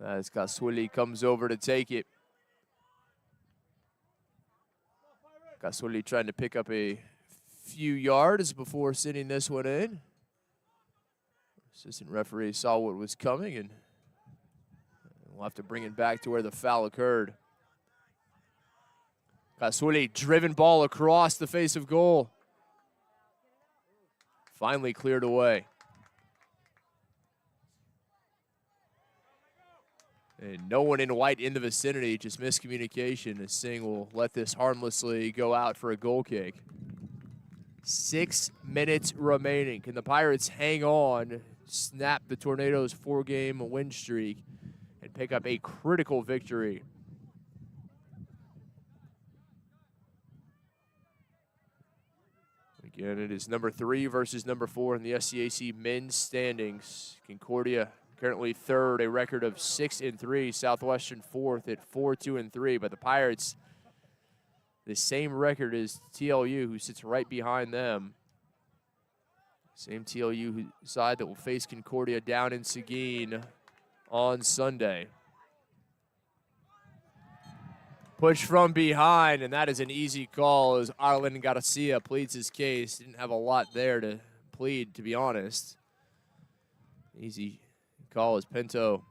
As Gasoli comes over to take it. Gasoli trying to pick up a few yards before sending this one in. Assistant referee saw what was coming, and we'll have to bring it back to where the foul occurred. Gasoli, driven ball across the face of goal. Finally cleared away. And no one in white in the vicinity, just miscommunication, as Singh will let this harmlessly go out for a goal kick. 6 minutes remaining. Can the Pirates hang on, snap the Tornadoes' 4-game win streak, and pick up a critical victory? Again, it is number 3 versus number 4 in the SCAC men's standings. Concordia currently third, a record of 6-3. Southwestern fourth at 4-2-3. But the Pirates, the same record as TLU, who sits right behind them. Same TLU side that will face Concordia down in Seguin on Sunday. Push from behind, and that is an easy call as Arlen Garcia pleads his case. Didn't have a lot there to plead, to be honest. Easy call as Pinto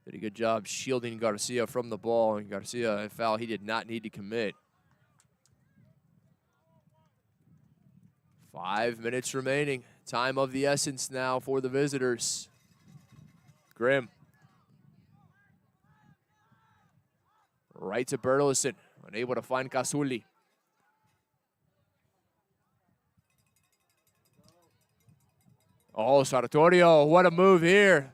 did a good job shielding Garcia from the ball, and Garcia, a foul he did not need to commit. 5 minutes remaining. Time of the essence now for the visitors. Grimm. Right to Burleson, unable to find Casuli. Oh, Sartorio, what a move here.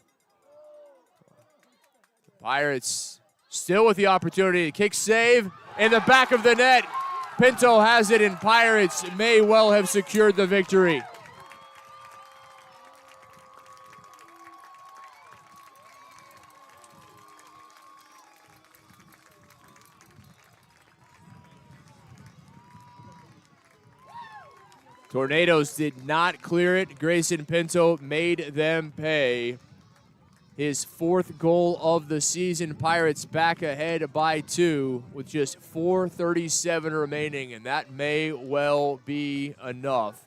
Pirates still with the opportunity. Kick save in the back of the net. Pinto has it, and Pirates may well have secured the victory. Tornadoes did not clear it. Grayson Pinto made them pay. His fourth goal of the season. Pirates back ahead by 2 with just 4:37 remaining, and that may well be enough.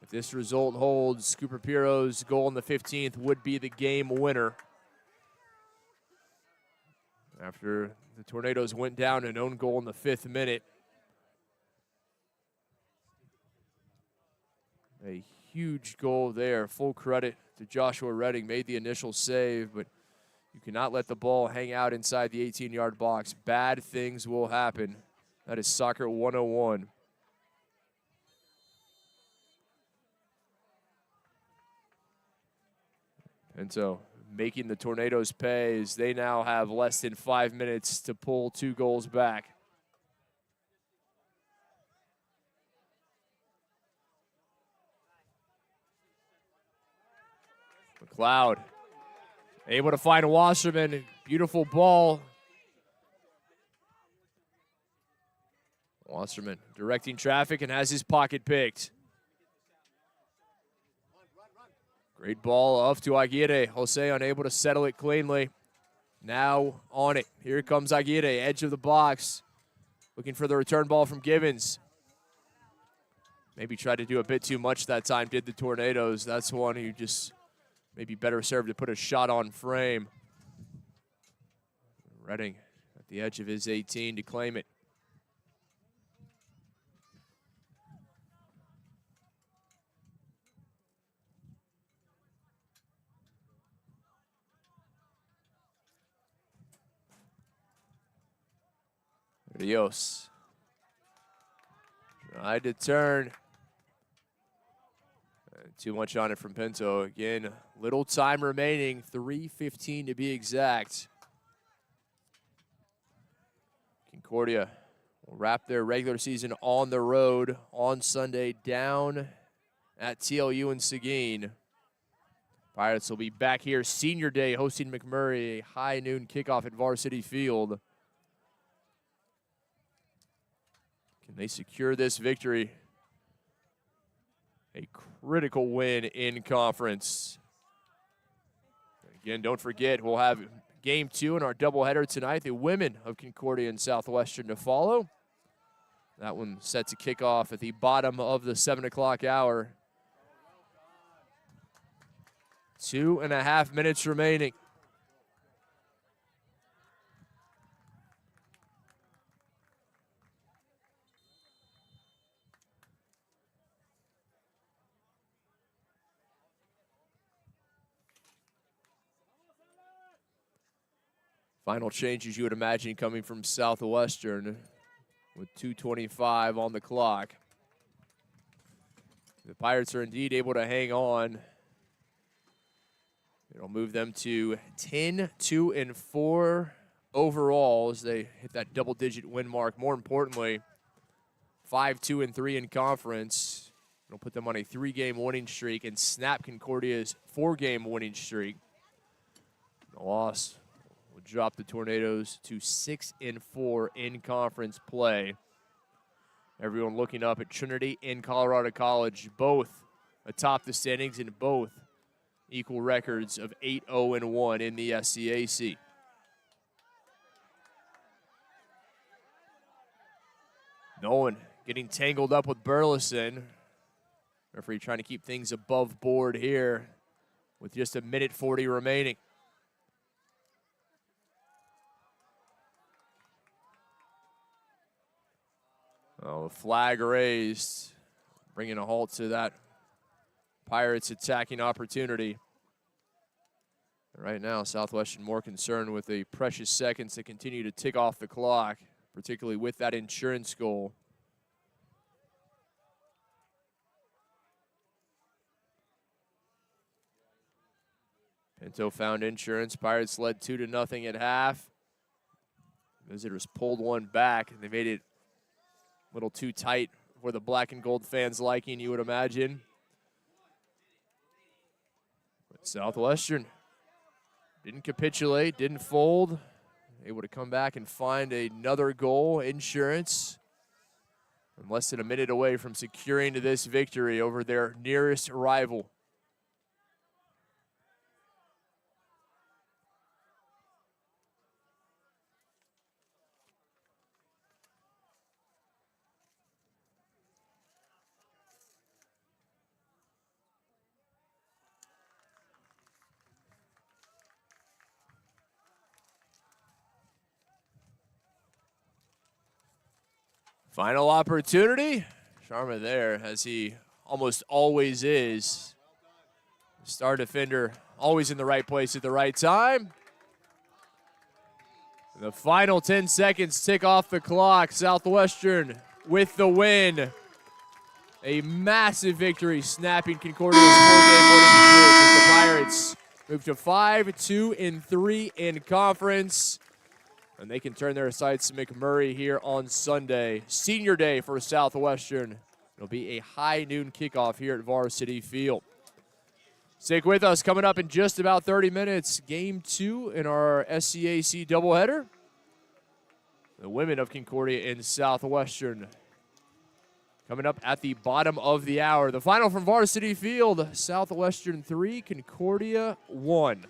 If this result holds, Cooper Piro's goal in the 15th would be the game winner. After the Tornadoes went down an own goal in the 5th minute. A huge goal there. Full credit to Joshua Redding. Made the initial save, but you cannot let the ball hang out inside the 18-yard box. Bad things will happen. That is soccer 101. And so making the Tornadoes pay as they now have less than 5 minutes to pull 2 goals back. McLeod able to find Wasserman. Beautiful ball. Wasserman directing traffic and has his pocket picked. Great ball off to Aguirre. Jose unable to settle it cleanly. Now on it. Here comes Aguirre, edge of the box. Looking for the return ball from Givens. Maybe tried to do a bit too much that time, did the Tornadoes. That's one who just maybe better served to put a shot on frame. Redding at the edge of his 18 to claim it. Rios tried to turn. Too much on it from Pinto. Again, little time remaining, 3:15 to be exact. Concordia will wrap their regular season on the road on Sunday down at TLU in Seguin. Pirates will be back here senior day hosting McMurray, a high noon kickoff at Varsity Field. Can they secure this victory? A critical win in conference. Again, don't forget, we'll have game 2 in our doubleheader tonight. The women of Concordia and Southwestern to follow. That one set to kick off at the bottom of the 7 o'clock hour. 2.5 minutes remaining. Final changes you would imagine coming from Southwestern with 2:25 on the clock. The Pirates are indeed able to hang on. It'll move them to 10-2-4 overall as they hit that double-digit win mark. More importantly, 5-2-3 in conference. It'll put them on a 3-game winning streak and snap Concordia's 4-game winning streak. The loss will drop the Tornadoes to 6-4 in conference play. Everyone looking up at Trinity and Colorado College, both atop the standings and both equal records of 8-0-1 in the SCAC. Nolan getting tangled up with Burleson. Referee trying to keep things above board here with just 1:40 remaining. Oh, the flag raised, bringing a halt to that Pirates attacking opportunity. Right now, Southwestern more concerned with the precious seconds that continue to tick off the clock, particularly with that insurance goal. Pinto found insurance. Pirates led 2-0 at half. Visitors pulled one back, and they made it a little too tight for the black and gold fans' liking, you would imagine. But Southwestern didn't capitulate, didn't fold. Able to come back and find another goal. Insurance, and less than a minute away from securing this victory over their nearest rival. Final opportunity. Sharma there, as he almost always is. Star defender always in the right place at the right time. The final 10 seconds tick off the clock. Southwestern with the win. A massive victory, snapping Concordia's 4-game winning streak as the Pirates move to 5-2-3 in conference. And they can turn their sights to McMurray here on Sunday. Senior day for Southwestern. It'll be a high noon kickoff here at Varsity Field. Stick with us. Coming up in just about 30 minutes, Game 2 in our SCAC doubleheader. The women of Concordia and Southwestern. Coming up at the bottom of the hour. The final from Varsity Field, Southwestern 3, Concordia 1.